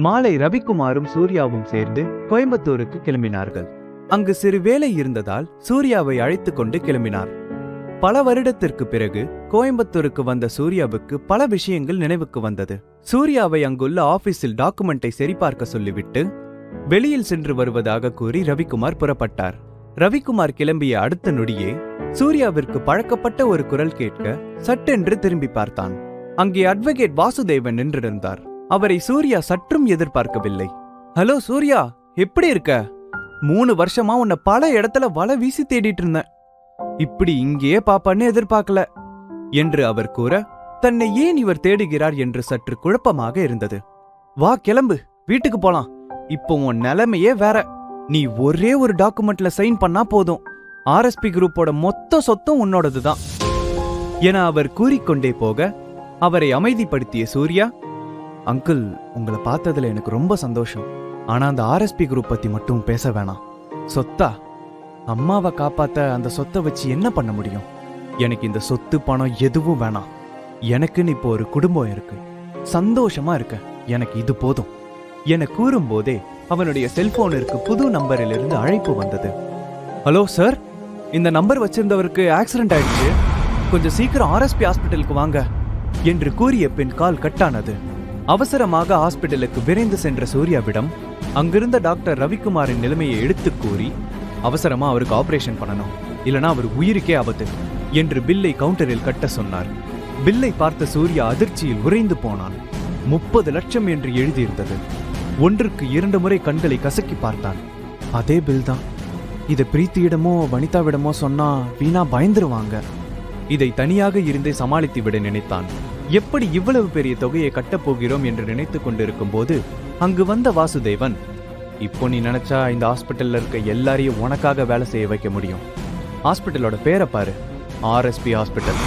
S5: மாலை ரவிக்குமாரும் சூர்யாவும் சேர்ந்து கோயம்புத்தூருக்கு கிளம்பினார்கள். அங்கு சிறு வேலை இருந்ததால் சூர்யாவை அழைத்து கொண்டு கிளம்பினார். பல வருடத்திற்கு பிறகு கோயம்புத்தூருக்கு வந்த சூர்யாவுக்கு பல விஷயங்கள் நினைவுக்கு வந்தது. சூர்யாவை அங்குள்ள ஆபீஸில் டாக்குமெண்டை சரிபார்க்க சொல்லிவிட்டு வெளியில் சென்று வருவதாக கூறி ரவிக்குமார் புறப்பட்டார். ரவிக்குமார் கிளம்பிய அடுத்த நொடியே சூர்யாவிற்கு பழக்கப்பட்ட ஒரு குரல் கேட்க சட்டென்று திரும்பி பார்த்தான். அங்கே அட்வொகேட் வாசுதேவன் நின்றிருந்தார். அவரை சூர்யா சற்றும் எதிர்பார்க்கவில்லை. ஹலோ சூர்யா, எப்படி இருக்க? 3 வருஷமா உன்னை பல இடத்துல வலை வீசி தேடிட்டு இருந்தேன். இப்படி இங்கேயே பாப்பான்னு எதிர்பார்க்கல என்று அவர் கூற, தன்னை ஏன் இவர் தேடுகிறார் என்று சற்று குழப்பமாக இருந்தது. வா கிளம்பு, வீட்டுக்கு போலாம். இப்போ உன் நிலைமையே வேற. நீ ஒரே ஒரு டாக்குமெண்ட்ல சைன் பண்ணா போதும், ஆர்எஸ்பி குரூப்போட மொத்த சொத்தும் உன்னோடதுதான் என அவர் கூறிக்கொண்டே போக அவரை அமைதிப்படுத்திய சூர்யா, அங்கிள், உங்களை பார்த்ததுல எனக்கு ரொம்ப சந்தோஷம். ஆனா அந்த ஆர்எஸ்பி குரூப் பத்தி மட்டும் பேச வேணாம். சொத்தா? அம்மாவை காப்பாத்த அந்த சொத்தை வச்சு என்ன பண்ண முடியும்? எனக்கு இந்த சொத்து பணம் எதுவும் வேணாம். எனக்குன்னு இப்போ ஒரு குடும்பம் இருக்கு, சந்தோஷமா இருக்க, எனக்கு இது போதும் என கூறும்போதே அவனுடைய செல்போனிற்கு புது நம்பரிலிருந்து அழைப்பு வந்தது. ஹலோ சார், இந்த நம்பர் வச்சிருந்தவருக்கு ஆக்சிடென்ட் ஆயிடுச்சு, கொஞ்சம் சீக்கிரம் ஆர்எஸ்பி ஹாஸ்பிட்டலுக்கு வாங்க என்று கூறிய பின் கால் கட்டானது. அவசரமாக ஹாஸ்பிட்டலுக்கு விரைந்து சென்ற சூர்யாவிடம் அங்கிருந்த டாக்டர் ரவிக்குமாரின் நிலைமையை எடுத்து கூறி, அவசரமா அவருக்கு ஆபரேஷன் பண்ணணும், இல்லனா அவர் உயிருக்கே ஆபத்து என்று பில்லை கவுண்டரில் கட்ட சொன்னார். பில்லை பார்த்த சூர்யா அதிர்ச்சியில் உறைந்து போனான். 30 லட்சம் என்று எழுதியிருந்தது. ஒன்றுக்கு 2 முறை கண்களை கசக்கி பார்த்தான். அதே பில் தான். இதை பிரீத்தியிடமோ வனிதாவிடமோ சொன்னா வீணா பயந்துருவாங்க. இதை தனியாக இருந்தே சமாளித்து விட நினைத்தான். எப்படி இவ்வளவு பெரிய தொகையை கட்டப்போகிறோம் என்று நினைத்துக் கொண்டிருக்கும் போது அங்கு வந்த வாசுதேவன், இப்போ நீ நினைச்சா இந்த ஹாஸ்பிட்டல்ல இருக்க எல்லாரையும் உனக்காக வேலை செய்ய வைக்க முடியும். ஹாஸ்பிட்டலோட பேரை பாரு, ஆர்எஸ்பி ஹாஸ்பிட்டல்.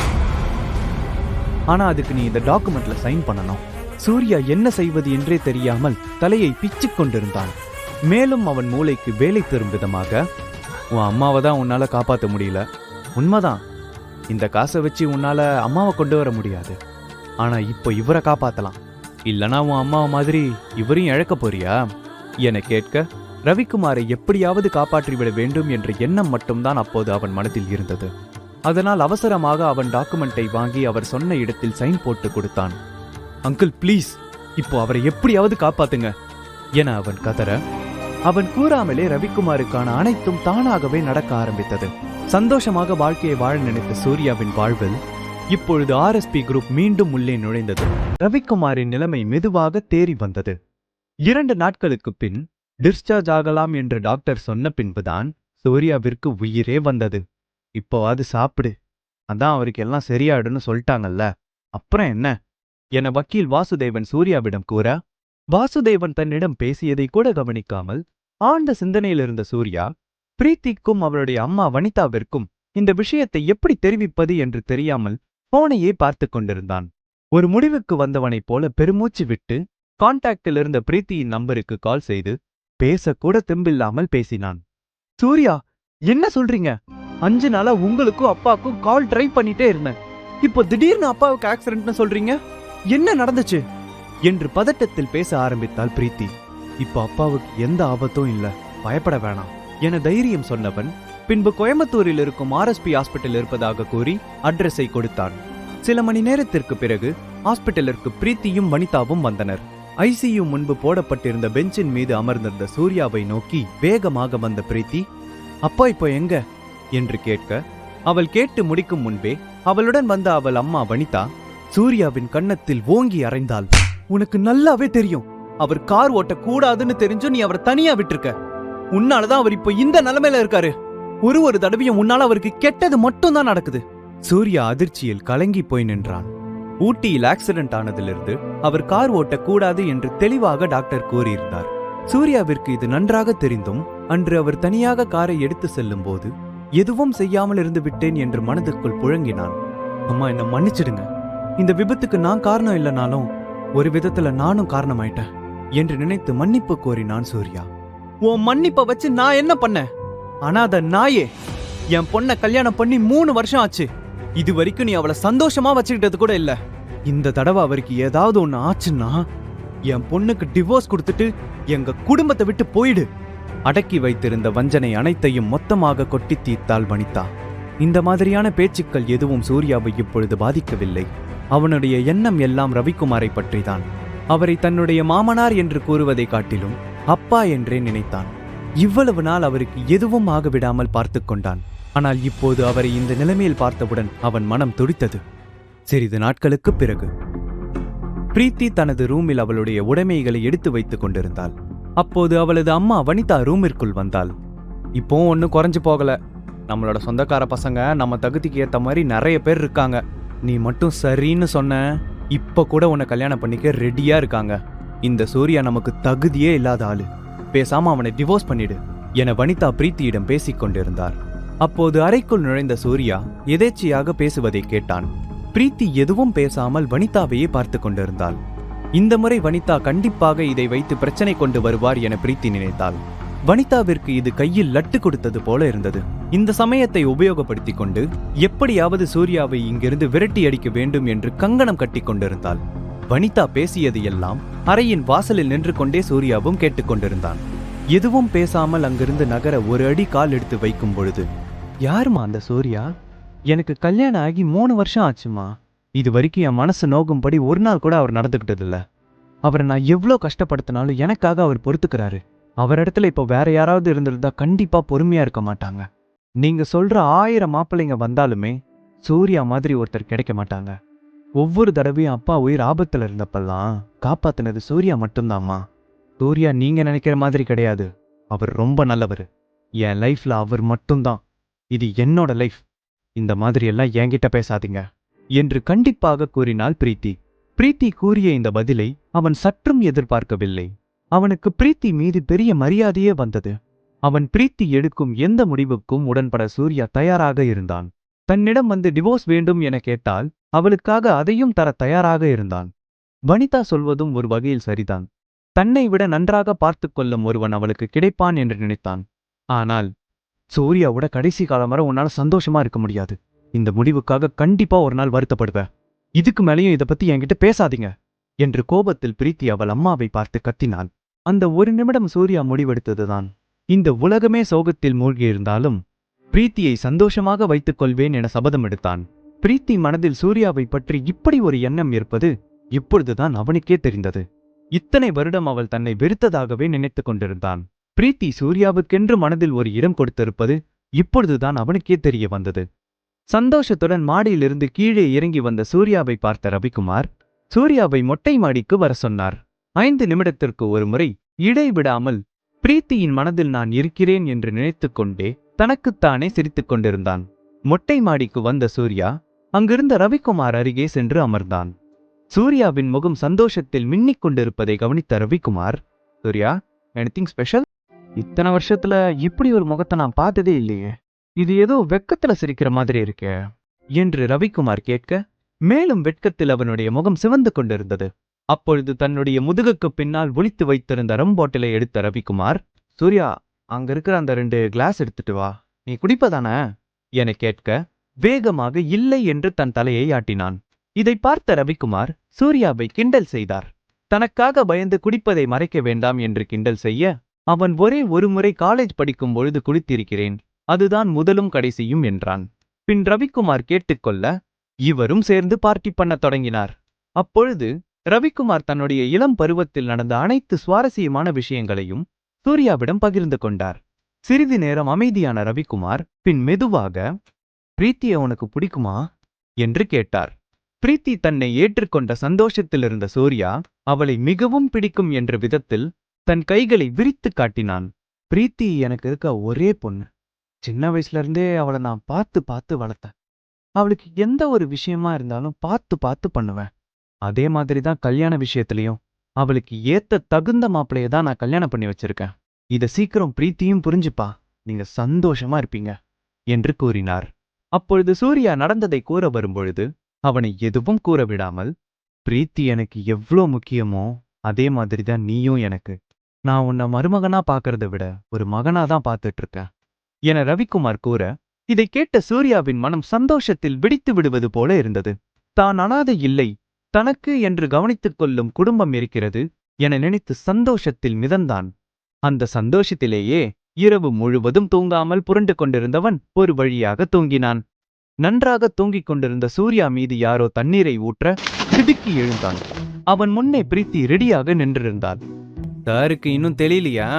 S5: ஆனா அதுக்கு நீ இந்த டாக்குமெண்ட்ல சைன் பண்ணணும். சூர்யா என்ன செய்வது என்றே தெரியாமல் தலையை பிச்சுக் கொண்டிருந்தான். மேலும் அவன் மூளைக்கு வேலை தரும் விதமாக, உன் அம்மாவை தான் உன்னால காப்பாற்ற முடியல, உண்மைதான். இந்த காசை வச்சு உன்னால அம்மாவை கொண்டு வர முடியாது, ஆனா இப்போ இவரை காப்பாத்தலாம். இல்லனா உன் அம்மாவை மாதிரி இவரையும் இழக்க போறியா என கேட்க, ரவிக்குமாரை எப்படியாவது காப்பாற்றிவிட வேண்டும் என்ற எண்ணம் மட்டும்தான் அப்போது அவன் மனதில் இருந்தது. அதனால் அவசரமாக அவன் டாக்குமெண்டை வாங்கி அவர் சொன்ன இடத்தில் சைன் போட்டு கொடுத்தான். அங்கிள் ப்ளீஸ், இப்போ அவரை எப்படியாவது காப்பாத்துங்க என அவன் கதற, அவன் கூறாமலே ரவிக்குமாருக்கான அனைத்தும் தானாகவே நடக்க ஆரம்பித்தது. சந்தோஷமாக வாழ்க்கையை வாழ நினைத்த சூர்யாவின் வாழ்வில் இப்பொழுது ஆர்எஸ்பி குரூப் மீண்டும் உள்ளே நுழைந்தது. ரவிக்குமாரின் நிலைமை மெதுவாக தேறி வந்தது. 2 நாட்களுக்கு பின் டிஸ்சார்ஜ் ஆகலாம் என்று டாக்டர் சொன்ன பின்புதான் சூர்யாவிற்கு உயிரே வந்தது. இப்போ அது சாப்பிடு, அதான் அவருக்கு எல்லாம் சரியாயிடுன்னு சொல்லிட்டாங்கல்ல, அப்புறம் என்ன என வக்கீல் வாசுதேவன் சூர்யாவிடம் கூற, வாசுதேவன் தன்னிடம் பேசியதை கூட கவனிக்காமல் ஆழ்ந்த சிந்தனையில் இருந்த சூர்யா, பிரீத்திக்கும் அவளுடைய அம்மா வனிதாவிற்கும் இந்த விஷயத்தை எப்படி தெரிவிப்பது என்று தெரியாமல் போனையே பார்த்து கொண்டிருந்தான். ஒரு முடிவுக்கு வந்தவனைப் போல பெருமூச்சு விட்டு கான்டாக்டில் இருந்த பிரீத்தியின் நம்பருக்கு கால் செய்து பேசக்கூட தெம்பில்லாமல் பேசினான். சூர்யா, என்ன சொல்றீங்க? 5 நாளா உங்களுக்கும் அப்பாவுக்கும் கால் ட்ரை பண்ணிட்டே இருந்தேன், இப்போ திடீர்னு அப்பாவுக்கு ஆக்சிடென்ட்னு சொல்றீங்க, என்ன நடந்துச்சு என்று பதட்டத்தில் பேச ஆரம்பித்தாள் பிரீத்தி. இப்போ அப்பாவுக்கு எந்த ஆபத்தும் இல்ல, பயப்பட வேணாம் என தைரியம் சொன்னவன் பின்பு கோயம்புத்தூரில் இருக்கும் ஆர்எஸ்பி ஹாஸ்பிட்டல் இருப்பதாக கூறி அட்ரஸை கொடுத்தான். சில மணி நேரத்திற்கு பிறகு ஹாஸ்பிட்டலிற்கு பிரீத்தியும் வனிதாவும் வந்தனர். ஐசியு முன்பு போடப்பட்டிருந்த பெஞ்சின் மீது அமர்ந்திருந்த சூர்யாவை நோக்கி வேகமாக வந்த பிரீத்தி, அப்பா இப்போ எங்க என்று கேட்க, அவள் கேட்டு முடிக்கும் முன்பே அவளுடன் வந்த அவள் அம்மா வனிதா சூர்யாவின் கன்னத்தில் ஓங்கி அறைந்தாள். உனக்கு நல்லாவே தெரியும், அவர் கார் ஓட்ட கூடாதுன்னு தெரிஞ்சு நீ அவரை தனியா விட்டுருக்க. உன்னாலதான் அவர் இப்போ இந்த நிலைமையில இருக்காரு. ஒரு தடவையும் உன்னால அவருக்கு கெட்டது மட்டும் தான் நடக்குது. சூர்யா அதிர்ச்சியில் கலங்கி போய் நின்றான். ஊட்டியில் ஆக்சிடென்ட் ஆனதிலிருந்து அவர் கார் ஓட்டக்கூடாது என்று தெளிவாக டாக்டர் கூறியிருந்தார். சூர்யாவிற்கு இது நன்றாக தெரிந்தும் அன்று அவர் தனியாக காரை எடுத்து செல்லும் போது எதுவும் செய்யாமல் இருந்து விட்டேன் என்று மனதுக்குள் புழங்கினான். அம்மா, என்ன மன்னிச்சிடுங்க, இந்த விபத்துக்கு நான் காரணம் இல்லைனாலும் ஒரு விதத்துல நானும் காரணமாயிட்டேன். என்று நினைத்து மன்னிப்பு கோரினான் சூர்யா. உன் மன்னிப்பை வச்சு நான் என்ன பண்ணேன்? அனாத நாயே, என் பொண்ணை கல்யாணம் பண்ணி 3 வருஷம் ஆச்சு. இது வரைக்கும் நீ அவளை சந்தோஷமா வச்சுக்கிட்டது கூட இல்ல. இந்த தடவை அவருக்கு ஏதாவது ஒண்ணு ஆச்சுன்னா என் பொண்ணுக்கு டிவோர்ஸ் கொடுத்துட்டு எங்க குடும்பத்தை விட்டு போயிடு. அடக்கி வைத்திருந்த வஞ்சனை அனைத்தையும் மொத்தமாக கொட்டி தீர்த்தாள் வனிதா. இந்த மாதிரியான பேச்சுக்கள் எதுவும் சூர்யாவை இப்பொழுது பாதிக்கவில்லை. அவனுடைய எண்ணம் எல்லாம் ரவிக்குமாரை பற்றிதான். அவரை தன்னுடைய மாமனார் என்று கூறுவதை காட்டிலும் அப்பா என்றே நினைத்தான். இவ்வளவு நாள் அவருக்கு எதுவும் ஆகவிடாமல் பார்த்து கொண்டான். ஆனால் இப்போது அவரை இந்த நிலைமையில் பார்த்தவுடன் அவன் மனம் துடித்தது. சிறிது நாட்களுக்கு பிறகு பிரீத்தி தனது ரூமில் அவளுடைய உடைமைகளை எடுத்து வைத்துக் கொண்டிருந்தாள். அப்போது அவளது அம்மா வனிதா ரூமிற்குள் வந்தாள். இப்போ ஒன்னும் குறைஞ்சு போகல. நம்மளோட சொந்தக்கார பசங்க நம்ம தகுதிக்கு ஏத்த மாதிரி நிறைய பேர் இருக்காங்க. நீ மட்டும் சரின்னு சொன்ன, இப்ப கூட உன்னை கல்யாணம் பண்ணிக்க ரெடியா இருக்காங்க. இந்த சூர்யா நமக்கு தகுதியே இல்லாத ஆளு. பேசாம அவனை டிவோர்ஸ் பண்ணிடு என வனிதா பிரீத்தியிடம் பேசிக் கொண்டிருந்தார். அப்போது அறைக்குள் நுழைந்த சூர்யா எதேச்சையாக பேசுவதை கேட்டான். பிரீத்தி எதுவும் பேசாமல் வனிதாவையே பார்த்து கொண்டிருந்தாள். இந்த முறை வனிதா கண்டிப்பாக இதை வைத்து பிரச்சனை கொண்டு வருவார் என பிரீத்தி நினைத்தாள். வனிதாவிற்கு இது கையில் லட்டு கொடுத்தது போல இருந்தது. இந்த சமயத்தை உபயோகப்படுத்தி கொண்டு எப்படியாவது சூர்யாவை இங்கிருந்து விரட்டி அடிக்க வேண்டும் என்று கங்கணம் கட்டி கொண்டிருந்தாள். வனிதா பேசியது எல்லாம் அறையின் வாசலில் நின்று கொண்டே சூர்யாவும் கேட்டுக்கொண்டிருந்தான். எதுவும் பேசாமல் அங்கிருந்து நகர ஒரு அடி கால் எடுத்து வைக்கும் பொழுது, யாருமா அந்த சூர்யா? எனக்கு கல்யாணம் ஆகி 3 வருஷம் ஆச்சுமா. இது வரைக்கும் என் மனசு நோகும்படி ஒரு நாள் கூட அவர் நடந்துக்கிட்டதில்ல. அவரை நான் எவ்வளோ கஷ்டப்படுத்தினாலும் எனக்காக அவர் பொறுத்துக்கிறாரு. அவர் இடத்துல இப்போ வேற யாராவது இருந்திருந்தா கண்டிப்பா பொறுமையா இருக்க மாட்டாங்க. நீங்க சொல்ற 1000 மாப்பிள்ளைங்க வந்தாலுமே சூர்யா மாதிரி ஒருத்தர் கிடைக்க மாட்டாங்க. ஒவ்வொரு தடவையும் அப்பா உயிர் ஆபத்துல இருந்தப்பெல்லாம் காப்பாத்தினது சூர்யா மட்டும்தாம்மா. சூர்யா நீங்க நினைக்கிற மாதிரி கிடையாது. அவர் ரொம்ப நல்லவர். என் லைஃப்ல அவர் மட்டும்தான். இது என்னோட லைஃப். இந்த மாதிரி எல்லாம் என்கிட்ட பேசாதீங்க என்று கண்டிப்பாக கூறினாள் பிரீத்தி. பிரீத்தி கூறிய இந்த பதிலை அவன் சற்றும் எதிர்பார்க்கவில்லை. அவனுக்கு பிரீத்தி மீது பெரிய மரியாதையே வந்தது. அவன் பிரீத்தி எடுக்கும் எந்த முடிவுக்கும் உடன்பட சூர்யா தயாராக இருந்தான். தன்னிடம் வந்து டிவோர்ஸ் வேண்டும் என கேட்டால் அவளுக்காக அதையும் தர தயாராக இருந்தான். வனிதா சொல்வதும் ஒரு வகையில் சரிதான். தன்னை விட நன்றாக பார்த்து கொள்ளும் ஒருவன் அவளுக்கு கிடைப்பான் என்று நினைத்தான். ஆனால் சூர்யாவோட கடைசி காலம் வரை உன்னால சந்தோஷமா இருக்க முடியாது. இந்த முடிவுக்காக கண்டிப்பா ஒரு நாள் வருத்தப்படுவ. இதுக்கு மேலேயும் இதை பத்தி என்கிட்ட பேசாதீங்க என்று கோபத்தில் பிரீத்தி அவள் அம்மாவை பார்த்து கத்தினாள். அந்த ஒரு நிமிடம் சூர்யா முடிவெடுத்ததுதான். இந்த உலகமே சோகத்தில் மூழ்கியிருந்தாலும் பிரீத்தியை சந்தோஷமாக வைத்துக் கொள்வேன் என சபதம் எடுத்தான். பிரீத்தி மனதில் சூர்யாவை பற்றி இப்படி ஒரு எண்ணம் இருப்பது இப்பொழுதுதான் அவனுக்கே தெரிந்தது. இத்தனை வருடம் அவள் தன்னை வெறுத்ததாகவே நினைத்துக் கொண்டிருந்தான். பிரீத்தி சூர்யாவுக்கென்று மனதில் ஒரு இடம் கொடுத்திருப்பது இப்பொழுதுதான் அவனுக்கே தெரிய வந்தது. சந்தோஷத்துடன் மாடியிலிருந்து கீழே இறங்கி வந்த சூர்யாவை பார்த்த ரவிக்குமார் சூர்யாவை மொட்டை மாடிக்கு வர சொன்னார். 5 நிமிடத்திற்கு ஒரு முறை இடைவிடாமல் பிரீத்தியின் மனதில் நான் இருக்கிறேன் என்று நினைத்துக் கொண்டே தனக்குத்தானே சிரித்துக் கொண்டிருந்தான். மொட்டை மாடிக்கு வந்த சூர்யா அங்கிருந்த ரவிக்குமார் அருகே சென்று அமர்ந்தான். சூர்யாவின் முகம் சந்தோஷத்தில் மின்னிக் கொண்டிருப்பதை கவனித்த ரவிக்குமார், சூர்யா, எனிதிங் ஸ்பெஷல்? இத்தனை வருஷத்துல இப்படி ஒரு முகத்தை நான் பார்த்ததே இல்லையே. இது ஏதோ வெட்கத்துல சிரிக்கிற மாதிரி இருக்கே என்று ரவிக்குமார் கேட்க, மேலும் வெட்கத்தில் அவனுடைய முகம் சிவந்து கொண்டிருந்தது. அப்பொழுது தன்னுடைய முதுகுக்கு பின்னால் ஒளித்து வைத்திருந்த ரம் பாட்டிலை எடுத்த ரவிக்குமார், சூர்யா, அங்க இருக்கிற அந்த 2 கிளாஸ் எடுத்துட்டு வா, நீ குடிப்பதானே என கேட்க, வேகமாக இல்லை என்று தன் தலையை ஆட்டினான். இதை பார்த்த ரவிக்குமார் சூர்யாவை கிண்டல் செய்தார். தனக்காக பயந்து குடிப்பதை மறைக்க வேண்டாம் என்று கிண்டல் செய்ய, அவன் ஒரே ஒரு முறை காலேஜ் படிக்கும் பொழுது குடித்திருக்கிறேன், அதுதான் முதலும் கடைசியும் என்றான். பின் ரவிக்குமார் கேட்டுக்கொள்ள இவரும் சேர்ந்து பார்ட்டி பண்ண தொடங்கினார். அப்பொழுது ரவிக்குமார் தன்னுடைய இளம் பருவத்தில் நடந்த அனைத்து சுவாரஸ்யமான விஷயங்களையும் சூர்யாவிடம் பகிர்ந்து கொண்டார். சிறிது நேரம் அமைதியான ரவிக்குமார் பின் மெதுவாக, பிரீத்தியை உனக்கு பிடிக்குமா என்று கேட்டார். பிரீத்தி தன்னை ஏற்றுக்கொண்ட சந்தோஷத்தில் இருந்த சூர்யா அவளை மிகவும் பிடிக்கும் என்ற விதத்தில் தன் கைகளை விரித்து காட்டினான். பிரீத்தி எனக்கு இருக்க ஒரே பொண்ணு. சின்ன வயசுல இருந்தே அவளை நான் பார்த்து பார்த்து வளர்த்தேன். அவளுக்கு எந்த ஒரு விஷயமா இருந்தாலும் பார்த்து பார்த்து பண்ணுவேன். அதே மாதிரிதான் கல்யாண விஷயத்திலையும் அவளுக்கு ஏத்த தகுந்த மாப்பிளைய தான் நான் கல்யாணம் பண்ணி வச்சிருக்கேன். இத சீக்கிரம் பிரீத்தியும் புரிஞ்சுப்பா, நீங்க சந்தோஷமா இருப்பீங்க என்று கூறினார். அப்பொழுது சூர்யா நடந்ததை கூற வரும்பொழுது அவனை எதுவும் கூற விடாமல், பிரீத்தி எனக்கு எவ்வளோ முக்கியமோ அதே மாதிரி தான் நீயும் எனக்கு. நான் உன்னை மருமகனா பார்க்கறத விட ஒரு மகனா தான் பார்த்துட்டு இருக்கேன் என ரவிக்குமார் கூற, இதை கேட்ட சூர்யாவின் மனம் சந்தோஷத்தில் வெடித்து விடுவது போல இருந்தது. தான் அனாதை இல்லை, தனக்கு என்று கவனித்துக் கொள்ளும் குடும்பம் இருக்கிறது என நினைத்து சந்தோஷத்தில் மிதந்தான். அந்த சந்தோஷத்திலேயே இரவு முழுவதும் தூங்காமல் புரண்டு கொண்டிருந்தவன் ஒரு வழியாக தூங்கினான். நன்றாக தூங்கிக் கொண்டிருந்த சூர்யா மீது யாரோ தண்ணீரை ஊற்ற திடுக்கி எழுந்தான். அவன் முன்னே பிரீத்தி ரெடியாக நின்றிருந்தாள். சாருக்கு இன்னும் தெரியலையா?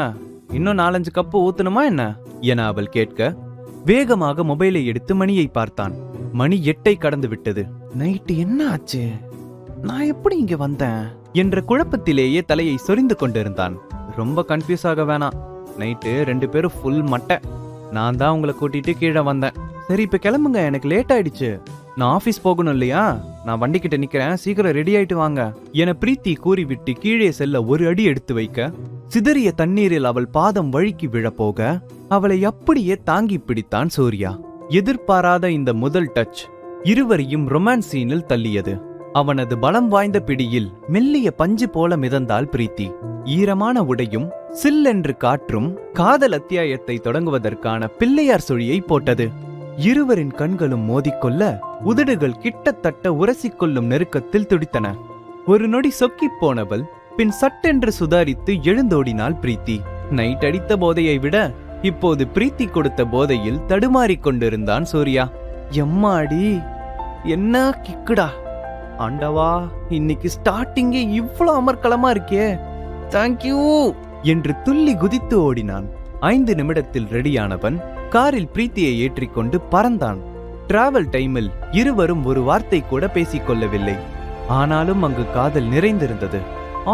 S5: இன்னும் 4-5 கப்பு ஊத்தணுமா என்ன என அவள் கேட்க, வேகமாக மொபைலை எடுத்து மணியை பார்த்தான். மணி 8ஐ கடந்து விட்டது. நைட்டு என்ன ஆச்சு? நான் எப்படி இங்க வந்தேன் என்ற குழப்பத்திலேயே தலையை சொரிந்து கொண்டிருந்தான். ரொம்ப கன்ஃபியூஸ் ஆக வேணாம். நைட்டு 2 பேரும் ஃபுல் மட்டை. நான் தான் உங்களை கூட்டிட்டு கீழே வந்தேன். சரி இப்ப கிளம்புங்க, எனக்கு லேட் ஆயிடுச்சு. நான் ஆபீஸ் போகணும் இல்லையா? நான் வண்டி கிட்ட நிக்கிறேன், சீக்கிரம் ரெடி ஆயிட்டு வாங்க என பிரீத்தி கூறிவிட்டு கீழே செல்ல ஒரு அடி எடுத்து வைக்க, சிதறிய தண்ணீரில் அவள் பாதம் வழுக்கி விழப்போக அவளை அப்படியே தாங்கி பிடித்தான் சூர்யா. எதிர்பாராத இந்த முதல் டச் இருவரையும் ரொமான்ஸ் சீனில் தள்ளியது. அவனது பலம் வாய்ந்த பிடியில் மெல்லிய பஞ்சு போல மிதந்தாள் பிரீத்தி. ஈரமான உடையும் சில்லென்று காற்றும் காதல் அத்தியாயத்தை தொடங்குவதற்கான பிள்ளையார் சுழியை போட்டது. இருவரின் கண்களும் மோதிக்கொள்ள உதடுகள் கிட்டத்தட்ட உரசிக்கொள்ளும் நெருக்கத்தில் துடித்தன. ஒரு நொடி சொக்கிப் போனவள் பின் சட்டென்று சுதாரித்து எழுந்தோடினாள் பிரீத்தி. நைட் அடித்த போதையை விட இப்போது பிரீத்தி கொடுத்த போதையில் தடுமாறிக் கொண்டிருந்தான் சூர்யா. எம்மாடி, என்ன கிக்குடா! ஆண்டவா, இன்னைக்கு ஸ்டார்டிங்கே இவ்வளவு அமர்க்களமா இருக்கே, தேங்க்யூ என்று துள்ளி குதித்து ஓடினான். 5 நிமிடத்தில் ரெடியானவன் காரில் பிரீத்தியை ஏற்றிக்கொண்டு பறந்தான். டிராவல் டைமில் இருவரும் ஒரு வார்த்தை கூட பேசிக்கொள்ளவில்லை. ஆனாலும் அங்கு காதல் நிறைந்திருந்தது.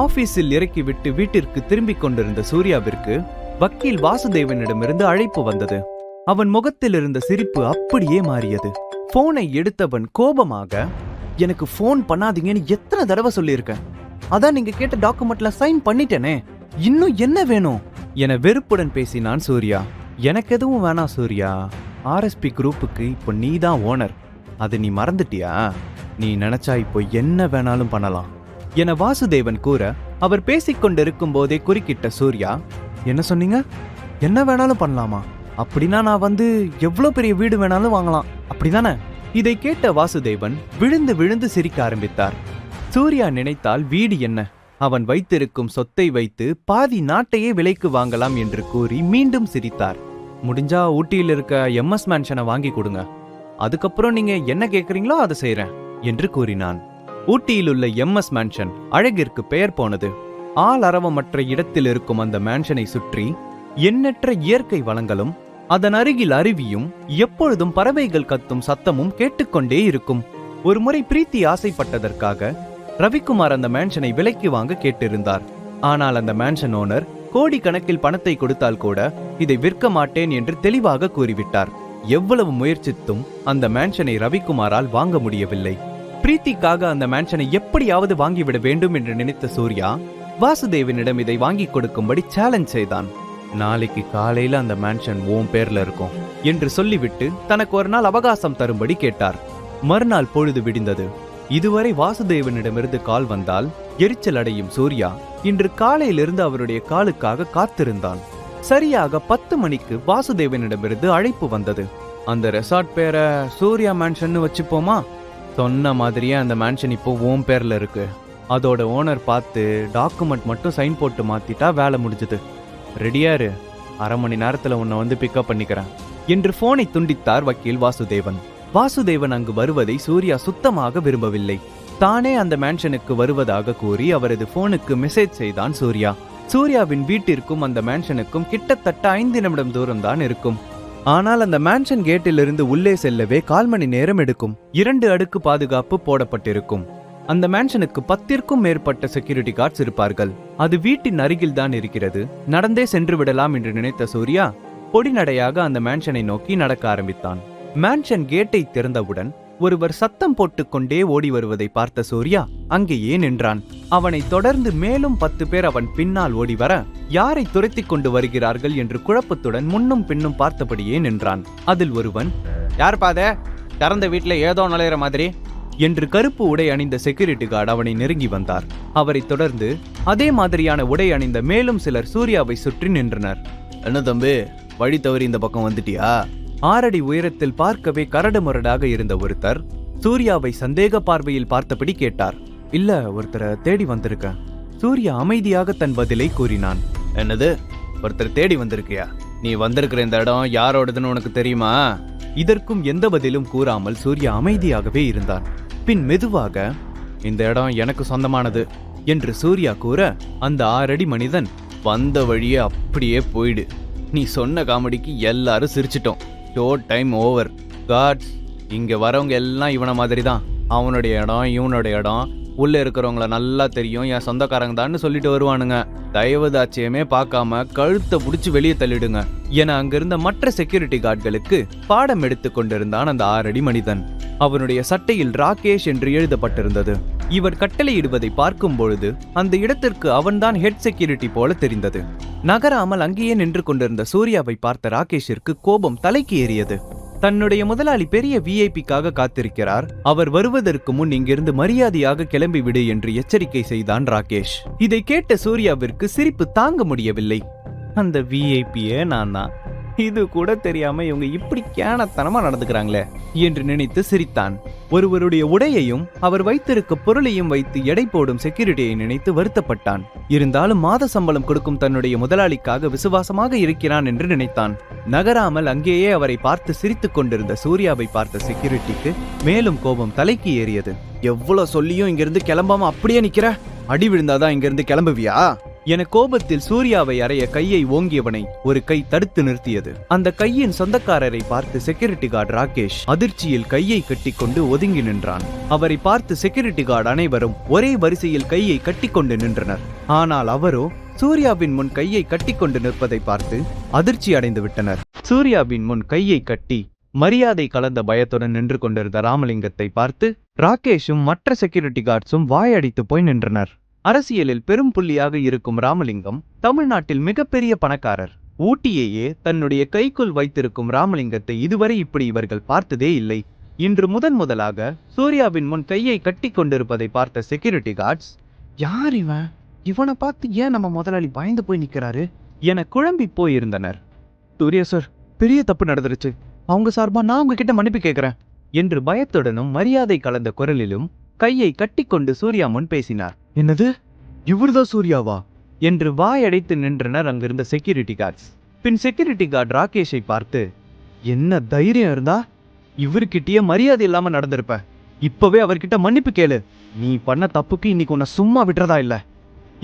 S5: ஆபீஸில் இறக்கிவிட்டு வீட்டிற்கு திரும்பிக் கொண்டிருந்த சூர்யாவிற்கு வக்கீல் வாசுதேவனிடமிருந்து அழைப்பு வந்தது. அவன் முகத்தில் இருந்த சிரிப்பு அப்படியே மாறியது. போனை எடுத்தவன் கோபமாக, எனக்கு போன் பண்ணாதீங்கன்னு எத்தனை தடவை சொல்லியிருக்கேன், அதான் நீங்க கேட்ட டாக்குமெண்ட்ல சைன் பண்ணிட்டேனே, இன்னும் என்ன வேணும் என வெறுப்புடன் பேசினான் சூர்யா. எனக்கு எதுவும் வேணாம் சூர்யா, ஆர்எஸ்பி குரூப்புக்கு இப்போ நீ தான் ஓனர், அது நீ மறந்துட்டியா? நீ நினைச்சா இப்போ என்ன வேணாலும் பண்ணலாம் என வாசுதேவன் கூற, அவர் பேசிக்கொண்டிருக்கும் போதே குறுக்கிட்ட சூர்யா, என்ன சொன்னீங்க? என்ன வேணாலும் பண்ணலாமா? அப்படின்னா நான் வந்து எவ்வளவு பெரிய வீடு வேணாலும் வாங்கலாம், அப்படிதானே? இதை கேட்ட வாசுதேவன் விழுந்து விழுந்து சிரிக்க ஆரம்பித்தார். சூர்யா நினைத்தால் வீடு என்ன, அவன் வைத்திருக்கும் சொத்தை வைத்து பாதி நாட்டையே விலைக்கு வாங்கலாம் என்று கூறி மீண்டும் சிரித்தார். முடிஞ்சா ஊட்டியில் இருக்க எம்எஸ் மேன்ஷனை வாங்கி கொடுங்க, அதுக்கப்புறம் நீங்க என்ன கேக்குறீங்களோ அதை செய்றேன் என்று கூறினான். ஊட்டியில் உள்ள எம்எஸ் மேன்ஷன் அழகிற்கு பெயர் போனது. ஆள் அரவமற்ற இடத்தில் இருக்கும் அந்த மேன்ஷனை சுற்றி எண்ணற்ற இயற்கை வளங்களும் அதன் அருகில் அருவியும் எப்பொழுதும் பறவைகள் கத்தும் சத்தமும் கேட்டுக்கொண்டே இருக்கும். ஒருமுறை பிரீத்தி ஆசைப்பட்டதற்காக ரவிக்குமார் அந்த மேன்ஷனை விலைக்கு வாங்க கேட்டிருந்தார். ஆனால் அந்த மேன்ஷன் ஓனர் கோடிக்கணக்கில் பணத்தை கொடுத்தால் கூட இதை விற்க மாட்டேன் என்று தெளிவாக கூறிவிட்டார். எவ்வளவு முயற்சித்தும் அந்த மேன்ஷனை ரவிக்குமாரால் வாங்க முடியவில்லை. பிரீத்திக்காக அந்த மேன்ஷனை எப்படியாவது வாங்கிவிட வேண்டும் என்று நினைத்த சூர்யா வாசுதேவனிடம் இதை வாங்கி கொடுக்கும்படி சேலஞ்ச் செய்தான். நாளைக்கு காலையில அந்த மேன்ஷன் ஓம் பேர்ல இருக்கும் என்று சொல்லிவிட்டு தனக்கு ஒரு நாள் அவகாசம் தரும்படி கேட்டார். மறுநாள் பொழுது விடிந்தது. இதுவரை வாசுதேவனிடமிருந்து கால் வந்தால் எரிச்சல் அடையும் சூர்யா இன்று காலையிலிருந்து அவருடைய காலுக்காக காத்திருந்தான். சரியாக 10 மணிக்கு வாசுதேவனிடமிருந்து அழைப்பு வந்தது. அந்த ரெசார்ட் பேரை சூர்யா மேன்ஷன் வச்சுப்போமா? சொன்ன மாதிரியே அந்த மேன்ஷன் இப்போ ஓம் பேர்ல இருக்கு. அதோட ஓனர் பார்த்து டாக்குமெண்ட் மட்டும் சைன் போட்டு மாத்திட்டா வேலை முடிஞ்சது. ரெடியாரு, 1/2 மணி நேரத்துல உன்னை வந்து பிக்கப் பண்ணிக்கிறேன் என்று போனை துண்டித்தார் வக்கீல் வாசுதேவன். வாசுதேவன் அங்கு வருவதை சூர்யா சுத்தமாக விரும்பவில்லை. தானே அந்த மேன்ஷனுக்கு வருவதாக கூறி அவரது போனுக்கு மெசேஜ் செய்தான் சூர்யா. சூர்யாவின் வீட்டிற்கும் அந்த மேன்ஷனுக்கும் கிட்டத்தட்ட 5 நிமிடம் தூரம் தான் இருக்கும். ஆனால் அந்த மேன்ஷன் கேட்டிலிருந்து உள்ளே செல்லவே 1/4 மணி நேரம் எடுக்கும். 2 அடுக்கு பாதுகாப்பு போடப்பட்டிருக்கும். அந்த மேன்ஷனுக்கு 10ற்கும் மேற்பட்ட செக்யூரிட்டி கார்ட்ஸ் இருப்பார்கள். அது வீட்டின் அருகில் தான் இருக்கிறது. நடந்தே சென்று விடலாம் என்று நினைத்த சூர்யா பொடிநடையாக அந்த மேன்ஷனை நோக்கி நடக்க ஆரம்பித்தான். மேன்ஷன் கேட்டை திறந்தவுடன் ஒருவர் சத்தம் போட்டுக்கொண்டே ஓடி வருவதை பார்த்த சூர்யா அங்கேயே நின்றான். அவனை தொடர்ந்து மேலும் 10 பேர் அவன் பின்னால் ஓடி வர யாரை துரத்தி கொண்டு வருகிறார்கள் என்று குழப்பத்துடன் முன்னும் பின்னும் பார்த்தபடியே நின்றான். அதில் ஒருவன், யார் பாத திறந்த வீட்டுல ஏதோ நுழையிற மாதிரி, என்று கருப்பு உடை அணிந்த செக்யூரிட்டி கார்டு அவனை நெருங்கி வந்தார். அவரை தொடர்ந்து அதே மாதிரியான உடை அணிந்த மேலும் சிலர் சூர்யாவை சுற்றி நின்றனர். என்ன தம்பி, வழி தவறி இந்த பக்கம் வந்துட்டியா? 6 அடி உயரத்தில் பார்க்கவே கரடு முரடாக இருந்த ஒருத்தர் சூர்யாவை சந்தேக பார்வையில் பார்த்தபடி கேட்டார். இல்ல, ஒருத்தரை தேடி வந்திருக்கேன். சூர்யா அமைதியாக தன் பதிலை கூறினான். என்னது, ஒருத்தர் தேடி வந்திருக்கியா? நீ வந்திருக்கிற இந்த இடம் யாரோடதுன்னு உனக்கு தெரியுமா? இதற்கும் எந்த பதிலும் கூறாமல் சூர்யா அமைதியாகவே இருந்தான். பின் மெதுவாக, இந்த இடம் எனக்கு சொந்தமானது என்று சூர்யா கூற, அந்த 6 அடி மனிதன், வந்த வழியே அப்படியே போயிடு. நீ சொன்ன காமெடிக்கு எல்லாரும் சிரிச்சிட்டோம். Show time over. காட்ஸ், இங்க வரவங்க எல்லாம் இவனை மாதிரி தான். அவனுடைய இடம் இவனுடைய இடம், உள்ள இருக்கிறவங்கள நல்லா தெரியும், என் சொந்தக்காரங்க தான் சொல்லிட்டு வருவானுங்க. தயவுதாட்சியமே பார்க்காம கழுத்தை புடிச்சு வெளியே தள்ளிடுங்க என அங்கிருந்த மற்ற செக்யூரிட்டி கார்டுகளுக்கு பாடம் எடுத்து கொண்டிருந்தான் அந்த 6 அடி மனிதன். அவனுடைய சட்டையில் ராகேஷ் என்று எழுதப்பட்டிருந்தது. இவர் கட்டளையிடுவதை பார்க்கும் பொழுது அந்த இடத்திற்கு அவன்தான் ஹெட் செக்யூரிட்டி போல தெரிந்தது. நகராமல் அங்கேயே நின்று கொண்டிருந்த சூர்யாவை பார்த்த ராகேஷிற்கு கோபம் தலைக்கு ஏறியது. தன்னுடைய முதலாளி பெரிய விஐபிக்காக காத்திருக்கிறார், அவர் வருவதற்கு முன் இங்கிருந்து மரியாதையாக கிளம்பி விடு என்று எச்சரிக்கை செய்தான் ராகேஷ். இதை கேட்ட சூர்யாவிற்கு சிரிப்பு தாங்க முடியவில்லை. அந்த விஐபியே நான் தான், இது கூட தெரியாம இவங்க இப்படி கேனத்தனமா நடந்துக்கிறாங்களே என்று நினைத்து சிரித்தான். ஒருவருடைய உடையையும் அவர் வைத்திருக்க பொருளையும் வைத்து எடை போடும் செக்யூரிட்டியை நினைத்து வருத்தப்பட்டான். இருந்தாலும் மாத சம்பளம் கொடுக்கும் தன்னுடைய முதலாளிக்காக விசுவாசமாக இருக்கிறான் என்று நினைத்தான். நகராமல் அங்கேயே அவரை பார்த்து சிரித்துக் கொண்டிருந்த சூர்யாவை பார்த்த செக்யூரிட்டிக்கு மேலும் கோபம் தலைக்கு ஏறியது. எவ்வளவு சொல்லியும் இங்கிருந்து கிளம்பாம அப்படியே நிக்கிற? அடி விழுந்தாதான் இங்கிருந்து கிளம்புவியா என கோபத்தில் சூர்யாவை அறைய கையை ஓங்கியவனை ஒரு கை தடுத்து நிறுத்தியது. அந்த கையின் சொந்தக்காரரை பார்த்து செக்யூரிட்டி கார்டு ராகேஷ் அதிர்ச்சியில் கையை கட்டிக்கொண்டு ஒதுங்கி நின்றான். அவரை பார்த்து செக்யூரிட்டி கார்டு அனைவரும் ஒரே வரிசையில் கையை கட்டிக்கொண்டு நின்றனர். ஆனால் அவரோ சூர்யாவின் முன் கையை கட்டிக்கொண்டு நிற்பதை பார்த்து அதிர்ச்சி அடைந்து விட்டனர். சூர்யாவின் முன் கையை கட்டி மரியாதை கலந்த பயத்துடன் நின்று கொண்டிருந்த ராமலிங்கத்தை பார்த்து ராகேஷும் மற்ற செக்யூரிட்டி கார்ட்ஸும் வாயடித்து போய் நின்றனர். அரசியலில் பெரும் புள்ளியாக இருக்கும் ராமலிங்கம் தமிழ்நாட்டில் மிகப்பெரிய பணக்காரர். ஊட்டியையே தன்னுடைய கைக்குள் வைத்திருக்கும் ராமலிங்கத்தை இதுவரை இப்படி இவர்கள் பார்த்ததே இல்லை. இன்று முதலாக சூர்யாவின் முன் கையை கட்டி கொண்டிருப்பதை பார்த்த செக்யூரிட்டி கார்ட்ஸ், யார் இவன்? இவனை பார்த்து ஏன் நம்ம முதலாளி பயந்து போய் நிற்கிறாரு என குழம்பி போயிருந்தனர். சூர்யா சார், பெரிய தப்பு நடந்துருச்சு, அவங்க சார்பா நான் உங்ககிட்ட மன்னிப்பு கேட்கிறேன் என்று பயத்துடனும் மரியாதை கலந்த குரலிலும் கையை கட்டிக்கொண்டு சூர்யா முன் பேசினார். என்னது, இவர்தான் சூர்யாவா என்று வாயடைத்து நின்றனர் அங்கிருந்த செக்யூரிட்டி கார்ட்ஸ். பின் செக்யூரிட்டி கார்டு ராகேஷை பார்த்து, என்ன தைரியம் இருந்தா இவர்கிட்டயே மரியாதை இல்லாம நடந்திருப்ப, இப்பவே அவர்கிட்ட மன்னிப்பு கேளு, நீ பண்ண தப்புக்கு இன்னைக்கு உன்னை சும்மா விட்டுறதா இல்ல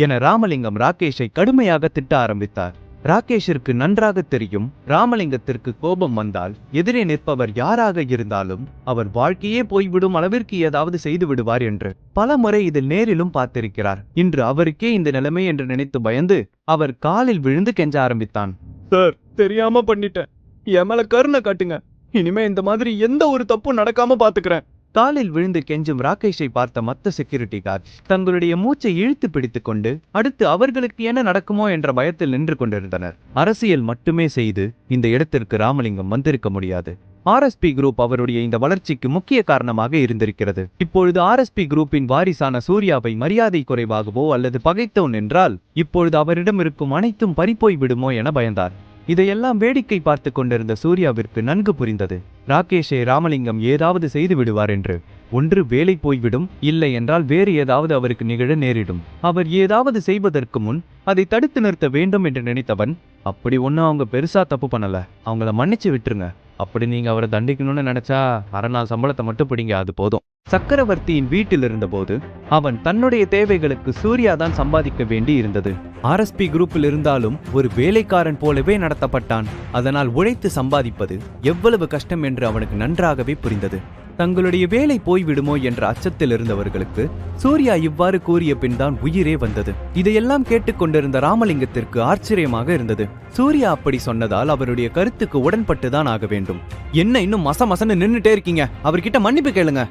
S5: என ராமலிங்கம் ராகேஷை கடுமையாக திட்ட ஆரம்பித்தார். ராகேஷிற்கு நன்றாக தெரியும், ராமலிங்கத்திற்கு கோபம் வந்தால் எதிரே நிற்பவர் யாராக இருந்தாலும் அவர் வாழ்க்கையே போய்விடும் அளவிற்கு ஏதாவது செய்து விடுவார் என்று. பல முறை இதில் நேரிலும் பார்த்திருக்கிறார். இன்று அவருக்கே இந்த நிலைமை என்று நினைத்து பயந்து அவர் காலில் விழுந்து கெஞ்ச ஆரம்பித்தான். சார், தெரியாம பண்ணிட்டேன், என் மேல கருணை காட்டுங்க, இனிமே இந்த மாதிரி எந்த ஒரு தப்பும் நடக்காம பாத்துக்கிறேன். காலில் விழுந்து கெஞ்சும் ராகேஷை பார்த்த மற்ற செக்யூரிட்டி கார்டு தங்களுடைய மூச்சை இழுத்து பிடித்துக் கொண்டு அடுத்து அவர்களுக்கு என்ன நடக்குமோ என்ற பயத்தில் நின்று கொண்டிருந்தனர். அரசியல் மட்டுமே செய்து இந்த இடத்திற்கு ராமலிங்கம் வந்திருக்க முடியாது. ஆர்எஸ்பி குரூப் அவருடைய இந்த வளர்ச்சிக்கு முக்கிய காரணமாக இருந்திருக்கிறது. இப்பொழுது ஆர்எஸ்பி குரூப்பின் வாரிசான சூர்யாவை மரியாதை குறைவாகவோ அல்லது பகைத்தோன் என்றால் இப்பொழுது அவரிடம் இருக்கும் அனைத்தும் பறிப்போய் விடுமோ என பயந்தார். இதையெல்லாம் வேடிக்கை பார்த்து கொண்டிருந்த சூர்யாவிற்கு நன்கு புரிந்தது, ராகேஷை ராமலிங்கம் ஏதாவது செய்து விடுவார் என்று. ஒன்று வேலை போய்விடும், இல்லை என்றால் வேறு ஏதாவது அவருக்கு நிகழ நேரிடும். அவர் ஏதாவது செய்வதற்கு முன் அதை தடுத்து நிறுத்த வேண்டும் என்று நினைத்தவன், அப்படி ஒன்னும் அவங்க பெருசா தப்பு பண்ணல, அவங்கள மன்னிச்சு விட்டுருங்க, அப்படி நீங்க அவரை தண்டிக்கணும்னு நினைச்சா 1/2 நாள் சம்பளத்தை மட்டும் பிடிங்க, அது போதும். சக்கரவர்த்தியின் வீட்டில் இருந்தபோது அவன் தன்னுடைய தேவைகளுக்கு சூர்யா தான் சம்பாதிக்க வேண்டி இருந்தது. ஆர்எஸ்பி குரூப்பில் இருந்தாலும் ஒரு வேலைக்காரன் போலவே நடத்தப்பட்டான். அதனால் உழைத்து சம்பாதிப்பது எவ்வளவு கஷ்டம் என்று அவனுக்கு நன்றாகவே புரிந்தது. தங்களுடைய வேலை போய்விடுமோ என்ற அச்சத்தில் இருந்தவர்களுக்கு சூர்யா இவ்வாறு கூறிய பின் தான் உயிரே வந்தது. இதையெல்லாம் கேட்டுக்கொண்டிருந்த ராமலிங்கத்திற்கு ஆச்சரியமாக இருந்தது. சூர்யா அப்படி சொன்னதால் அவருடைய கருத்துக்கு உடன்பட்டுதான் ஆக வேண்டும். என்ன இன்னும் மசமசன்னு நின்னுட்டே இருக்கீங்க, அவர்கிட்ட மன்னிப்பு கேளுங்க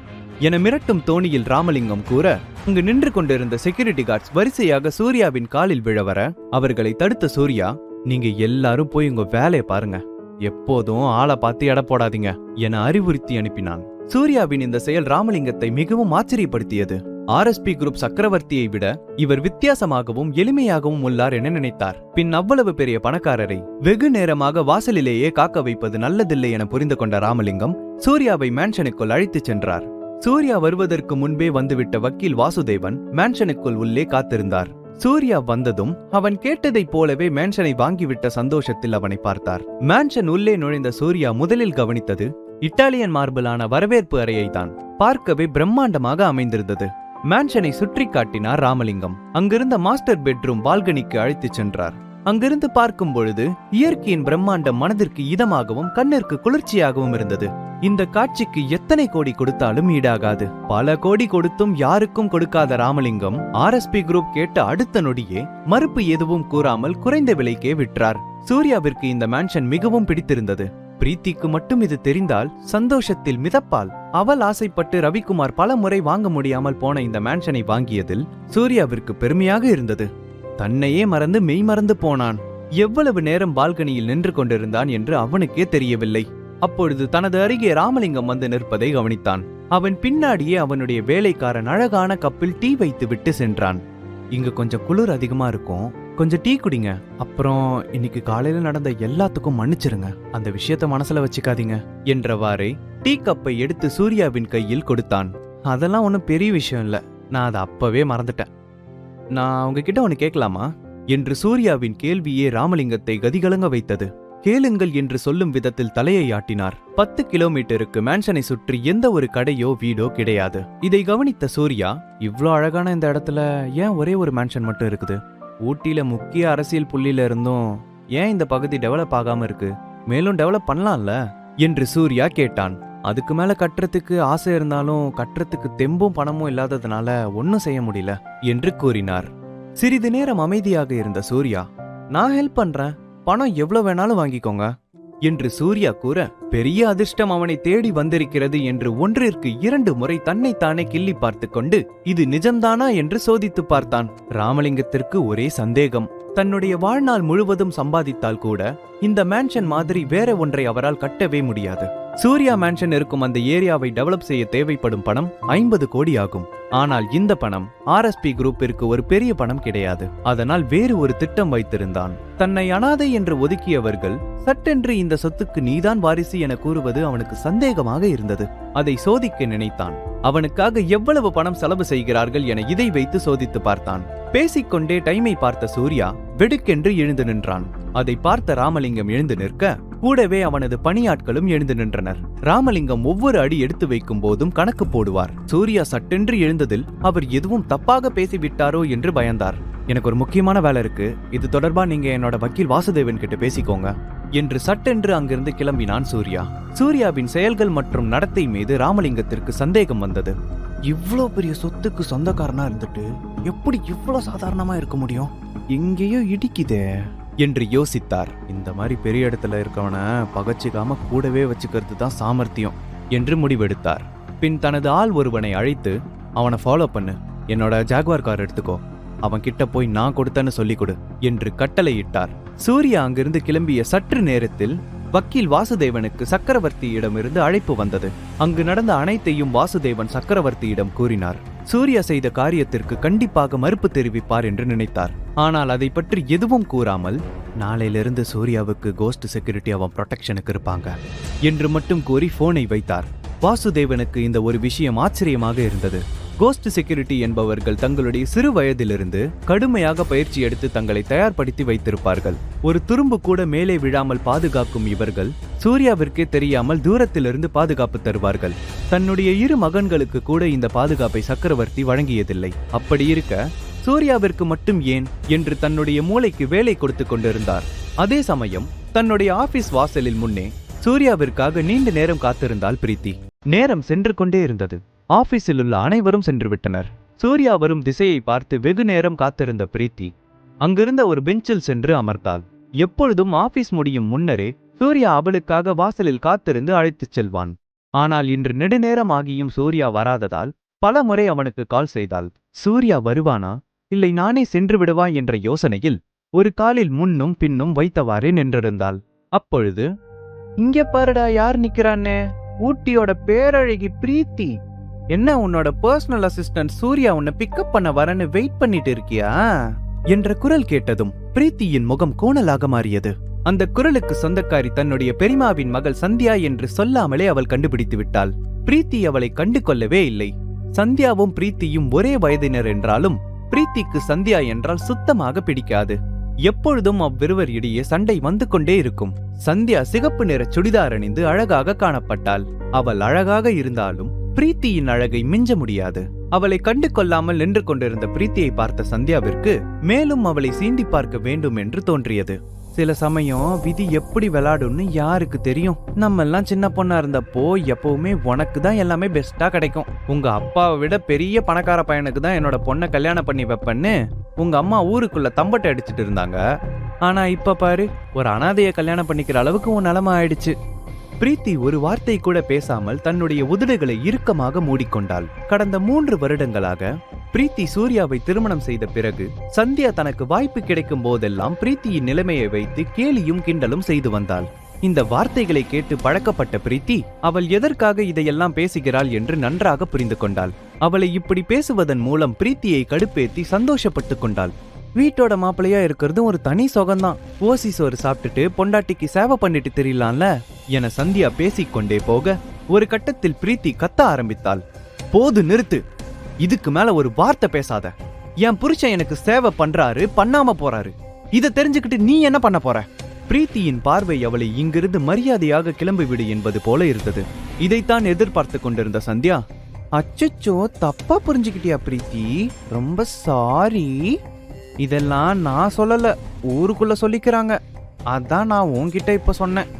S5: என மிரட்டும் தோணியில் ராமலிங்கம் கூற, அங்கு நின்று கொண்டிருந்த செக்யூரிட்டி கார்ட்ஸ் வரிசையாக சூர்யாவின் காலில் விழவர அவர்களை தடுத்த சூர்யா, நீங்க எல்லாரும் போய் உங்க வேலையை பாருங்க, எப்போதும் ஆளை பார்த்து எடை போடாதீங்க என அறிவுறுத்தி அனுப்பினான். சூர்யாவின் இந்த செயல் ராமலிங்கத்தை மிகவும் ஆச்சரியப்படுத்தியது. ஆர்எஸ்பி குரூப் சக்கரவர்த்தியை விட இவர் வித்தியாசமாகவும் எளிமையாகவும் உள்ளார் என நினைத்தார். பின் அவ்வளவு பெரிய பணக்காரரை வெகு நேரமாக வாசலிலேயே காக்க வைப்பது நல்லதில்லை என புரிந்து கொண்ட ராமலிங்கம் சூர்யாவை மேன்ஷனுக்குள் அழைத்துச் சென்றார். சூர்யா வருவதற்கு முன்பே வந்துவிட்ட வக்கீல் வாசுதேவன் மேன்ஷனுக்குள் உள்ளே காத்திருந்தார். சூர்யா வந்ததும் அவன் கேட்டதைப் போலவே மேன்ஷனை வாங்கிவிட்ட சந்தோஷத்தில் அவனை பார்த்தார். மேன்ஷன் உள்ளே நுழைந்த சூர்யா முதலில் கவனித்தது இட்டாலியன் மார்பிளான வரவேற்பு அறையை தான். பார்க்கவே பிரம்மாண்டமாக அமைந்திருந்தது. மேன்ஷனை சுற்றி காட்டினார் ராமலிங்கம். அங்கிருந்த மாஸ்டர் பெட்ரூம் பால்கனிக்கு அழைத்துச் சென்றார். அங்கிருந்து பார்க்கும் பொழுது இயற்கையின் பிரம்மாண்டம் மனதிற்கு இதமாகவும் கண்ணிற்கு குளிர்ச்சியாகவும் இருந்தது. இந்த காட்சிக்கு எத்தனை கோடி கொடுத்தாலும் ஈடாகாது. பல கோடி கொடுத்தும் யாருக்கும் கொடுக்காத ராமலிங்கம் ஆர்எஸ்பி குரூப் கேட்ட அடுத்த நொடியே மறுப்பு எதுவும் கூறாமல் குறைந்த விலைக்கே விற்றார். சூர்யாவிற்கு இந்த மேன்ஷன் மிகவும் பிடித்திருந்தது. பிரீத்திக்கு மட்டும் இது தெரிந்தால் சந்தோஷத்தில் மிதப்பால். அவள் ஆசைப்பட்டு ரவிக்குமார் பல முறை வாங்க முடியாமல் போன இந்த மேன்ஷனை வாங்கியதில் சூர்யாவிற்கு பெருமையாக இருந்தது. தன்னையே மறந்து மெய் மறந்து போனான். எவ்வளவு நேரம் பால்கனியில் நின்று கொண்டிருந்தான் என்று அவனுக்கே தெரியவில்லை. அப்பொழுது தனது அருகே ராமலிங்கம் வந்து நிற்பதை கவனித்தான். அவன் பின்னாடியே அவனுடைய வேலைக்காரன் அழகான கப்பில் டீ வைத்து விட்டு சென்றான். இங்க கொஞ்சம் குளிர் அதிகமா இருக்கும், கொஞ்சம் டீ குடிங்க. அப்புறம் இன்னைக்கு காலையில நடந்த எல்லாத்துக்கும் மன்னிச்சிருங்க, அந்த விஷயத்த மனசுல வச்சுக்காதீங்க என்றவாறே டீ கப்பை எடுத்து சூர்யாவின் கையில் கொடுத்தான். அதெல்லாம் ஒன்னும் பெரிய விஷயம் இல்ல, நான் அதை அப்பவே மறந்துட்டேன். நான் உங்ககிட்ட ஒன்னு கேட்கலாமா என்று சூர்யாவின் கேள்வியே ராமலிங்கத்தை கதிகலங்க வைத்தது. கேளுங்கள் என்று சொல்லும் விதத்தில் தலையை ஆட்டினார். 10 கிலோமீட்டருக்கு மேன்ஷனை சுற்றி எந்த ஒரு கடையோ வீடோ கிடையாது. இதை கவனித்த சூர்யா, இவ்ளோ அழகான இந்த இடத்துல ஏன் ஒரே ஒரு மேன்ஷன் மட்டும் இருக்குது? ஊட்டியில முக்கிய அரசியல் புள்ளியில இருந்தும் ஏன் இந்த பகுதி டெவலப் ஆகாம இருக்கு? மேலும் டெவலப் பண்ணலாம்ல என்று சூர்யா கேட்டான். அதுக்கு மேல கட்டுறதுக்கு ஆசை இருந்தாலும் கட்டுறதுக்கு தெம்பும் பணமும் இல்லாததுனால ஒன்னும் செய்ய முடியல என்று கூறினார். சிறிது நேரம் அமைதியாக இருந்த சூர்யா, நான் ஹெல்ப் பண்றேன், பணம் எவ்வளவு வேணாலும் வாங்கிக்கோங்க என்று சூர்யா கூற, பெரிய அதிர்ஷ்டம் அவனை தேடி வந்திருக்கிறது என்று ஒன்றிற்கு 2 முறை தன்னைத்தானே கிள்ளி பார்த்து கொண்டு இது நிஜம்தானா என்று சோதித்து பார்த்தான். ராமலிங்கத்திற்கு ஒரே சந்தேகம். தன்னுடைய வாழ்நாள் முழுவதும் சம்பாதித்தால் கூட இந்த மேன்ஷன் மாதிரி வேற ஒன்றை அவரால் கட்டவே முடியாது. சூர்யா மேன்ஷன் இருக்கும் அந்த ஏரியாவை டெவலப் செய்ய தேவைப்படும் பணம் 50 கோடி ஆகும். ஆனால் இந்த பணம் ஆர்எஸ்பி குரூப்பிற்கு ஒரு பெரிய பணம் கிடையாது. அதனால் வேறு ஒரு திட்டம் வைத்திருந்தான். தன்னை அனாதை என்று ஒதுக்கியவர்கள் சட்டென்று இந்த சொத்துக்கு நீதான் வாரிசு என கூறுவது அவனுக்கு சந்தேகமாக இருந்தது. அதை சோதிக்க நினைத்தான். அவனுக்காக எவ்வளவு பணம் செலவு செய்கிறார்கள் என இதை வைத்து சோதித்து பார்த்தான். பேசிக்கொண்டே டைமை பார்த்த சூர்யா வெடுக்கென்று எழுந்து நின்றான். அதை பார்த்த ராமலிங்கம் எழுந்து நிற்க கூடவே அவனது பணியாட்களும் எழுந்து நின்றனர். ராமலிங்கம் ஒவ்வொரு அடி எடுத்து வைக்கும் போதும் கணக்கு போடுவார். சூர்யா சட்டென்று எழுந்ததில் அவர் எதுவும் தப்பாக பேசிவிட்டாரோ என்று பயந்தார். எனக்கு ஒரு முக்கியமான வேலை இருக்கு, இது தொடர்பா நீங்க என்னோட வக்கீல் வாசுதேவன் கிட்ட பேசிக்கோங்க என்று சட்டென்று அங்கிருந்து கிளம்பினான் சூர்யா. சூர்யாவின் செயல்கள் மற்றும் நடத்தை மீது ராமலிங்கத்திற்கு சந்தேகம் வந்தது. இவ்ளோ பெரிய சொத்துக்கு சொந்தக்காரனா இருந்துட்டு எப்படி இவ்ளோ சாதாரணமா இருக்க முடியும்? எங்கேயோ இடிக்குதே என்று யோசித்தார். இந்த மாதிரி பெரிய இடத்துல இருக்கவனை பகச்சிக்காம கூடவே வச்சுக்கிறது தான் சாமர்த்தியம் என்று முடிவெடுத்தார். பின் தனது ஆள் ஒருவனை அழைத்து, அவனை ஃபாலோ பண்ணு, என்னோட ஜாகுவார் கார் எடுத்துக்கோ, அவன் கிட்ட போய் நான் கொடுத்தேன்னு சொல்லிக் கொடு என்று கட்டளையிட்டார். சூர்யா அங்கிருந்து கிளம்பிய சற்று நேரத்தில் வக்கீல் வாசுதேவனுக்கு சக்கரவர்த்தியிடமிருந்து அழைப்பு வந்தது. அங்கு நடந்த அனைத்தையும் வாசுதேவன் சக்கரவர்த்தியிடம் கூறினார். சூர்யா செய்த காரியத்திற்கு கண்டிப்பாக மறுப்பு தெரிவிப்பார் என்று நினைத்தார். ஆனால் அதை பற்றி எதுவும் கூறாமல், நாளையிலிருந்து சூர்யாவுக்கு கோஸ்ட் செக்யூரிட்டி அவன் ப்ரொடெக்ஷனுக்கு இருப்பாங்க என்று மட்டும் கூறி போனை வைத்தார். வாசுதேவனுக்கு இந்த ஒரு விஷயம் ஆச்சரியமாக இருந்தது. கோஸ்ட் செக்யூரிட்டி என்பவர்கள் தங்களுடைய சிறு வயதிலிருந்து கடுமையாக பயிற்சி எடுத்து தங்களை தயார்படுத்தி வைத்திருப்பார்கள். ஒரு துரும்பு கூட மேலே விழாமல் பாதுகாக்கும் இவர்கள் சூர்யாவிற்கே தெரியாமல் தூரத்திலிருந்து பாதுகாப்பு தருவார்கள். தன்னுடைய 2 மகன்களுக்கு கூட இந்த பாதுகாப்பை சக்கரவர்த்தி வழங்கியதில்லை. அப்படி இருக்க சூர்யாவிற்கு மட்டும் ஏன் என்று தன்னுடைய மூளைக்கு வேலை கொடுத்து கொண்டிருந்தார். அதே சமயம் தன்னுடைய ஆபீஸ் வாசலில் முன்னே சூர்யாவிற்காக நீண்ட நேரம் காத்திருந்தாள் பிரீத்தி. நேரம் சென்று கொண்டே இருந்தது. ஆபீஸில் உள்ள அனைவரும் சென்று விட்டனர். சூர்யா வரும் திசையை பார்த்து வெகு நேரம் காத்திருந்த பிரீத்தி அங்கிருந்த ஒரு பெஞ்சில் சென்று அமர்ந்தாள். எப்பொழுதும் ஆபீஸ் முடியும் முன்னரே சூர்யா அவளுக்காக வாசலில் காத்திருந்து அழைத்துச் செல்வான். ஆனால் இன்று நெடுநேரம் ஆகியும் சூர்யா வராததால் பல முறை அவனுக்கு கால் செய்தாள். சூர்யா வருவானா இல்லை நானே சென்று விடுவா என்ற யோசனையில் ஒரு காலில் முன்னும் பின்னும் வைத்தவாறே நின்றிருந்தாள். அப்பொழுது, இங்க பாருடா யார் நிக்கிறானே ஊட்டியோட பேரழகி பிரீத்தி. என்ன உன்னோட பர்சனல் அசிஸ்டன்ட் சூர்யா உன்னை பிக்கப் பண்ண வரன்னு வெயிட் பண்ணிட்டு இருக்கியா என்ற குரல் கேட்டதும் பிரீத்தியின் முகம் கோணலாக மாறியது. அந்த குரலுக்கு சொந்தக்காரி தன்னுடைய பெரியமாவின் மகள் சந்தியா என்று சொல்லாமலே அவள் கண்டுபிடித்து விட்டாள். பிரீத்தி அவளை கண்டு கொள்ளவே இல்லை. சந்தியாவும் பிரீத்தியும் ஒரே வயதினர் என்றாலும் பிரீத்திக்கு சந்தியா என்றால் சுத்தமாக பிடிக்காது. எப்பொழுதும் அவ்விருவர் இடையே சண்டை வந்து கொண்டே இருக்கும். சந்தியா சிகப்பு நிற சுடிதார் அணிந்து அழகாக காணப்பட்டாள். அவள் அழகாக இருந்தாலும் பிரீத்தியின் அழகை மிஞ்ச முடியாது. அவளை கண்டு கொள்ளாமல் நின்று கொண்டிருந்த பிரீத்தியை பார்த்த சந்தியாவிற்கு மேலும் அவளை சீண்டி பார்க்க வேண்டும் என்று தோன்றியது. சில சமயம் விதி எப்படி விளையாடும்னு யாருக்கு தெரியும். நம்ம எல்லாம் சின்ன பொண்ணா இருந்தப்போ எப்பவுமே உனக்கு தான் எல்லாமே பெஸ்டா கிடைக்கும், உங்க அப்பாவை விட பெரிய பணக்கார பையனுக்கு தான் என்னோட பொண்ணை கல்யாணம் பண்ணி வைப்பேன்னு உங்க அம்மா ஊருக்குள்ள தம்பட்டை அடிச்சிட்டு இருந்தாங்க. ஆனா இப்ப பாரு, ஒரு அனாதைய கல்யாணம் பண்ணிக்கிற அளவுக்கு உன் நிலைமை ஆயிடுச்சு. பிரீத்தி ஒரு வார்த்தை கூட பேசாமல் தன்னுடைய உதடுகளை இறுக்கமாக மூடிக்கொண்டாள். கடந்த 3 வருடங்களாக பிரீத்தி சூர்யாவை திருமணம் செய்த பிறகு சந்தியா தனக்கு வாய்ப்பு கிடைக்கும் போதெல்லாம் பிரீத்தியின் நிலைமையை வைத்து கேலியும் கிண்டலும் செய்து வந்தாள். இந்த வார்த்தைகளை கேட்டு பழக்கப்பட்ட பிரீத்தி அவள் எதற்காக இதையெல்லாம் பேசுகிறாள் என்று நன்றாக புரிந்து கொண்டாள். அவளை இப்படி பேசுவதன் மூலம் பிரீத்தியை கடுப்பேத்தி சந்தோஷப்பட்டு கொண்டாள். வீட்டோட மாப்பிள்ளையா இருக்கிறது ஒரு தனி சுகம்தான். ஓசி சோறு சாப்பிட்டுட்டு பொண்டாட்டிக்கு சேவை பண்ணிட்டு தெரியலாம்ல என சந்தியா பேசிக்கொண்டே போக ஒரு கட்டத்தில் பிரீத்தி கத்த ஆரம்பித்தாள். போது நிறுத்து, இதுக்கு மேல ஒரு வார்த்தை பேசாத. என் புருஷன் எனக்கு சேவை பண்றாரு, பண்ணாம போறாரு, இதை தெரிஞ்சுக்கிட்டு நீ என்ன பண்ண போற? பிரீத்தியின் பார்வை அவளை இங்கிருந்து மரியாதையாக கிளம்பி விடு என்பது போல இருந்தது. இதைத்தான் எதிர்பார்த்து கொண்டிருந்த சந்தியா, அச்சச்சோ தப்பா புரிஞ்சுக்கிட்டியா பிரீத்தி, ரொம்ப சாரி. இதெல்லாம் நான் சொல்லல, ஊருக்குள்ள சொல்லிக்கிறாங்க, அதான் நான் உன்கிட்ட இப்ப சொன்னேன்.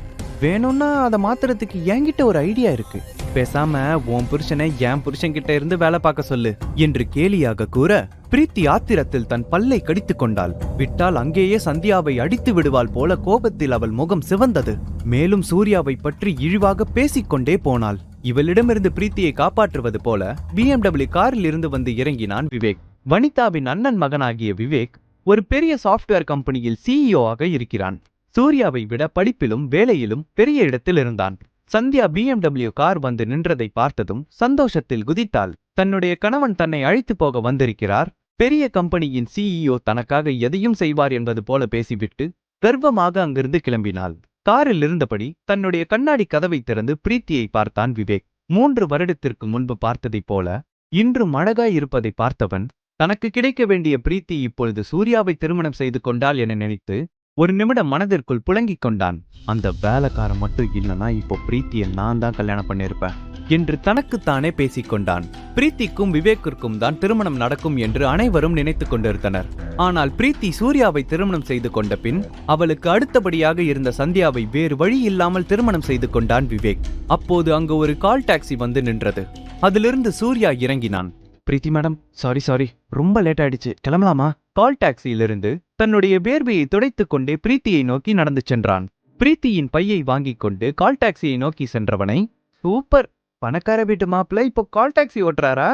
S5: வேணும்னா அதை மாத்துறதுக்கு என்கிட்ட ஒரு ஐடியா இருக்கு, பேசாம உன் புருஷனை என் புருஷன் கிட்ட இருந்து வேலை பார்க்க சொல்லு என்று கேலியாக கூற பிரீத்தி ஆத்திரத்தில் தன் பல்லை கடித்துக் கொண்டாள். விட்டால் அங்கேயே சந்தியாவை அடித்து விடுவாள் போல கோபத்தில் அவள் முகம் சிவந்தது. மேலும் சூர்யாவை பற்றி இழிவாக பேசிக்கொண்டே போனாள். இவளிடமிருந்து பிரீத்தியை காப்பாற்றுவது போல BMW காரில் இருந்து வந்து இறங்கினான் விவேக். வனிதாவின் அண்ணன் மகனாகிய விவேக் ஒரு பெரிய சாஃப்ட்வேர் கம்பெனியில் CEO ஆக இருக்கிறான். சூர்யாவை விட படிப்பிலும் வேலையிலும் பெரிய இடத்தில் இருந்தான். சந்தியா BMW கார் வந்து நின்றதை பார்த்ததும் சந்தோஷத்தில் குதித்தாள். தன்னுடைய கணவன் தன்னை அழைத்து போக வந்திருக்கிறார், பெரிய கம்பெனியின் CEO தனக்காக எதையும் செய்வார் என்பது போல பேசிவிட்டு கர்வமாக அங்கிருந்து கிளம்பினாள். காரில் இருந்தபடி தன்னுடைய கண்ணாடி கதவை திறந்து பிரீத்தியை பார்த்தான் விவேக். 3 வருடத்திற்கு முன்பு பார்த்ததைப் போல இன்றும் அழகாய் இருப்பதை பார்த்தவன் தனக்கு கிடைக்க வேண்டிய பிரீத்தி இப்பொழுது சூர்யாவை திருமணம் செய்து கொண்டாள் என நினைத்து ஒரு நிமிடம் மனதிற்குள் புலங்கிக் கொண்டான். அந்த வேலைக்காரன் மட்டும் இல்லைன்னா இப்போ பிரீத்தியை நான் தான் கல்யாணம் பண்ணிருப்பேன் என்று தனக்குத்தானே பேசிக்கொண்டான். பிரீத்திக்கும் விவேக்கிற்கும் தான் திருமணம் நடக்கும் என்று அனைவரும் நினைத்து கொண்டிருந்தனர். ஆனால் பிரீத்தி சூர்யாவை திருமணம் செய்து கொண்ட பின் அவளுக்கு அடுத்தபடியாக இருந்த சந்தியாவை வேறு வழி இல்லாமல் திருமணம் செய்து கொண்டான் விவேக். அப்போது அங்கு ஒரு கால் டாக்ஸி வந்து நின்றது. அதிலிருந்து சூர்யா இறங்கினான். பிரீத்தி மேடம், சாரி ரொம்ப லேட் ஆயிடுச்சு, கிளம்பலாமா? கால் டாக்ஸியிலிருந்து தன்னுடைய வேர்வையை துடைத்துக் கொண்டே பிரீத்தியை நோக்கி நடந்து சென்றான். பிரீத்தியின் பையை வாங்கிக் கொண்டு கால் டாக்ஸியை நோக்கி சென்றவனை, சூப்பர், பணக்கார வீட்டு மாப்பிள்ளை இப்போ கால் டாக்ஸி ஓட்டுறாரா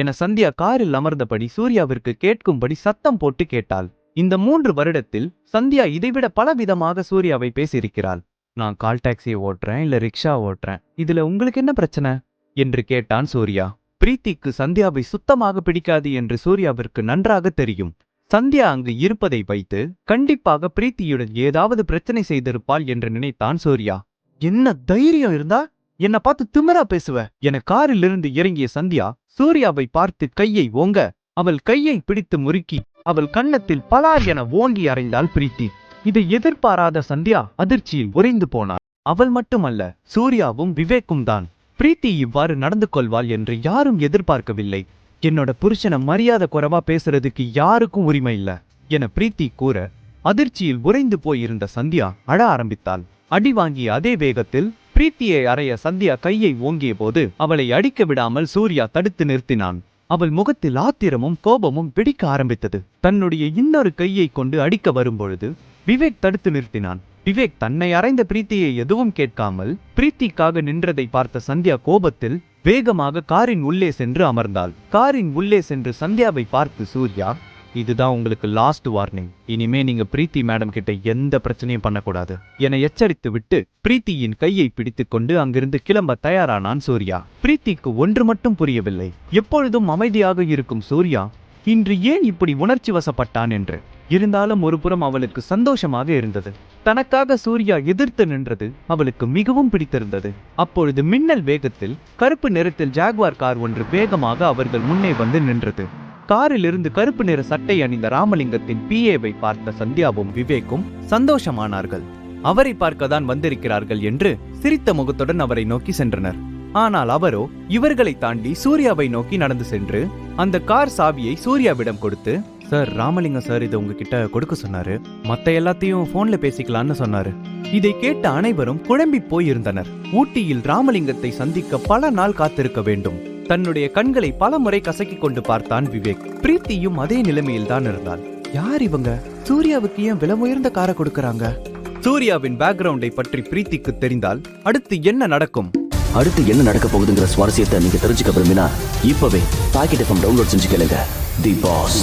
S5: என சந்தியா காரில் அமர்ந்தபடி சூர்யாவிற்கு கேட்கும்படி சத்தம் போட்டு கேட்டாள். இந்த 3 வருடத்தில் சந்தியா இதைவிட பல விதமாக சூர்யாவை பேசியிருக்கிறாள். நான் கால் டாக்ஸியை ஓட்டுறேன் இல்ல ரிக்ஷா ஓட்டுறேன், இதுல உங்களுக்கு என்ன பிரச்சனை என்று கேட்டான் சூர்யா. பிரீத்திக்கு சந்தியாவை சுத்தமாக பிடிக்காது என்று சூர்யாவிற்கு நன்றாக தெரியும். சந்தியா அங்கு இருப்பதை வைத்து கண்டிப்பாக பிரீத்தியுடன் ஏதாவது பிரச்சனை செய்திருப்பாள் என்று நினைத்தான் சூர்யா. என்ன தைரியம் இருந்தா என்ன பார்த்து திமிரா பேசுவ என காரில் இருந்து இறங்கிய சந்தியா சூர்யாவை பார்த்து கையை ஓங்க அவள் கையை பிடித்து முறுக்கி அவள் கன்னத்தில் பலார் என ஓங்கி அறைந்தாள் பிரீத்தி. இதை எதிர்பாராத சந்தியா அதிர்ச்சியில் உறைந்து போனாள். அவள் மட்டுமல்ல, சூர்யாவும் விவேக்கும் தான். பிரீத்தி இவ்வாறு நடந்து கொள்வாள் என்று யாரும் எதிர்பார்க்கவில்லை. என்னோட புருஷனை மரியாதை குறைவா பேசுறதுக்கு யாருக்கும் உரிமை இல்ல என பிரீத்தி கூற அதிர்ச்சியில் உறைந்து போயிருந்த சந்தியா அழ ஆரம்பித்தாள். அடி வாங்கிய அதே வேகத்தில் பிரீத்தியை அறைய சந்தியா கையை ஓங்கிய போது அவளை அடிக்க விடாமல் சூர்யா தடுத்து நிறுத்தினான். அவள் முகத்தில் ஆத்திரமும் கோபமும் வெடிக்க ஆரம்பித்தது. தன்னுடைய இன்னொரு கையை கொண்டு அடிக்க வரும்பொழுது விவேக் தடுத்து நிறுத்தினான். விவேக் தன்னை அறைந்த பிரீத்தியை எதுவும் கேட்காமல் பிரீத்திக்காக நின்றதை பார்த்த சந்தியா கோபத்தில் வேகமாக காரின் உள்ளே சென்று அமர்ந்தாள். காரின் உள்ளே சென்று சந்தியாவை பார்த்து சூர்யா, இதுதான் உங்களுக்கு லாஸ்ட் வார்னிங். இனிமே நீங்க பிரீத்தி மேடம் கிட்ட எந்த பிரச்சனையும் பண்ணக்கூடாது என எச்சரித்து விட்டு பிரீத்தியின் கையை பிடித்துக் கொண்டு அங்கிருந்து கிளம்ப தயாரானான் சூர்யா. பிரீத்திக்கு ஒன்று மட்டும் புரியவில்லை. எப்பொழுதும் அமைதியாக இருக்கும் சூர்யா இன்று ஏன் இப்படி உணர்ச்சி வசப்பட்டான் என்று. இருந்தாலும் ஒரு புறம் அவளுக்கு சந்தோஷமாக இருந்தது. தனக்காக சூர்யா எதிர்த்து நின்றது அவளுக்கு மிகவும் பிடித்திருந்தது. அப்பொழுது மின்னல் வேகத்தில் கருப்பு நிறத்தில் ஜாகுவார் கார் ஒன்று வேகமாக அவர்கள் முன்னே வந்து நின்றது. காரில் இருந்து கருப்பு நிற சட்டை அணிந்த ராமலிங்கத்தின் பிஏவை பார்த்த சந்தியாவும் விவேக்கும் சந்தோஷமானார்கள். அவரை பார்க்கத்தான் வந்திருக்கிறார்கள் என்று சிரித்த முகத்துடன் அவரை நோக்கி சென்றனர். ஆனால் அவரோ இவர்களை தாண்டி சூர்யாவை நோக்கி நடந்து சென்று அந்த கார் சாவியை சூர்யாவிடம் கொடுத்து, சார், ராமலிங்கம் சார் இதை உங்ககிட்ட கொடுக்க சொன்னாரு, மத்த எல்லாத்தையும் போன்ல பேசிக்கலான்னு சொன்னாரு. இதை கேட்ட அனைவரும் குழம்பி போயிருந்தனர். ஊட்டியில் ராமலிங்கத்தை சந்திக்க பல நாள் காத்திருக்க வேண்டும். தன்னுடைய கண்களை பல முறை கசக்கிக் கொண்டு பார்த்தான் விவேக். பிரீத்தியும் அதே நிலைமையில் தான் இருந்தாள். யார் இவங்க? சூர்யாவுக்கு ஏன் விலை உயர்ந்த காரை கொடுக்கறாங்க? சூர்யாவின் பேக்ரவுண்டை பற்றி பிரீத்திக்கு தெரிந்தால் அடுத்து என்ன நடக்கும்?
S1: அடுத்து என்ன நடக்க போகுதுங்கிற சுவாரஸ்யத்தை நீங்க தெரிஞ்சுக்க விரும்பினா இப்பவே பாக்கெட் எஃப்எம் டவுன்லோட் செஞ்சு கேளுங்க. தி பாஸ்.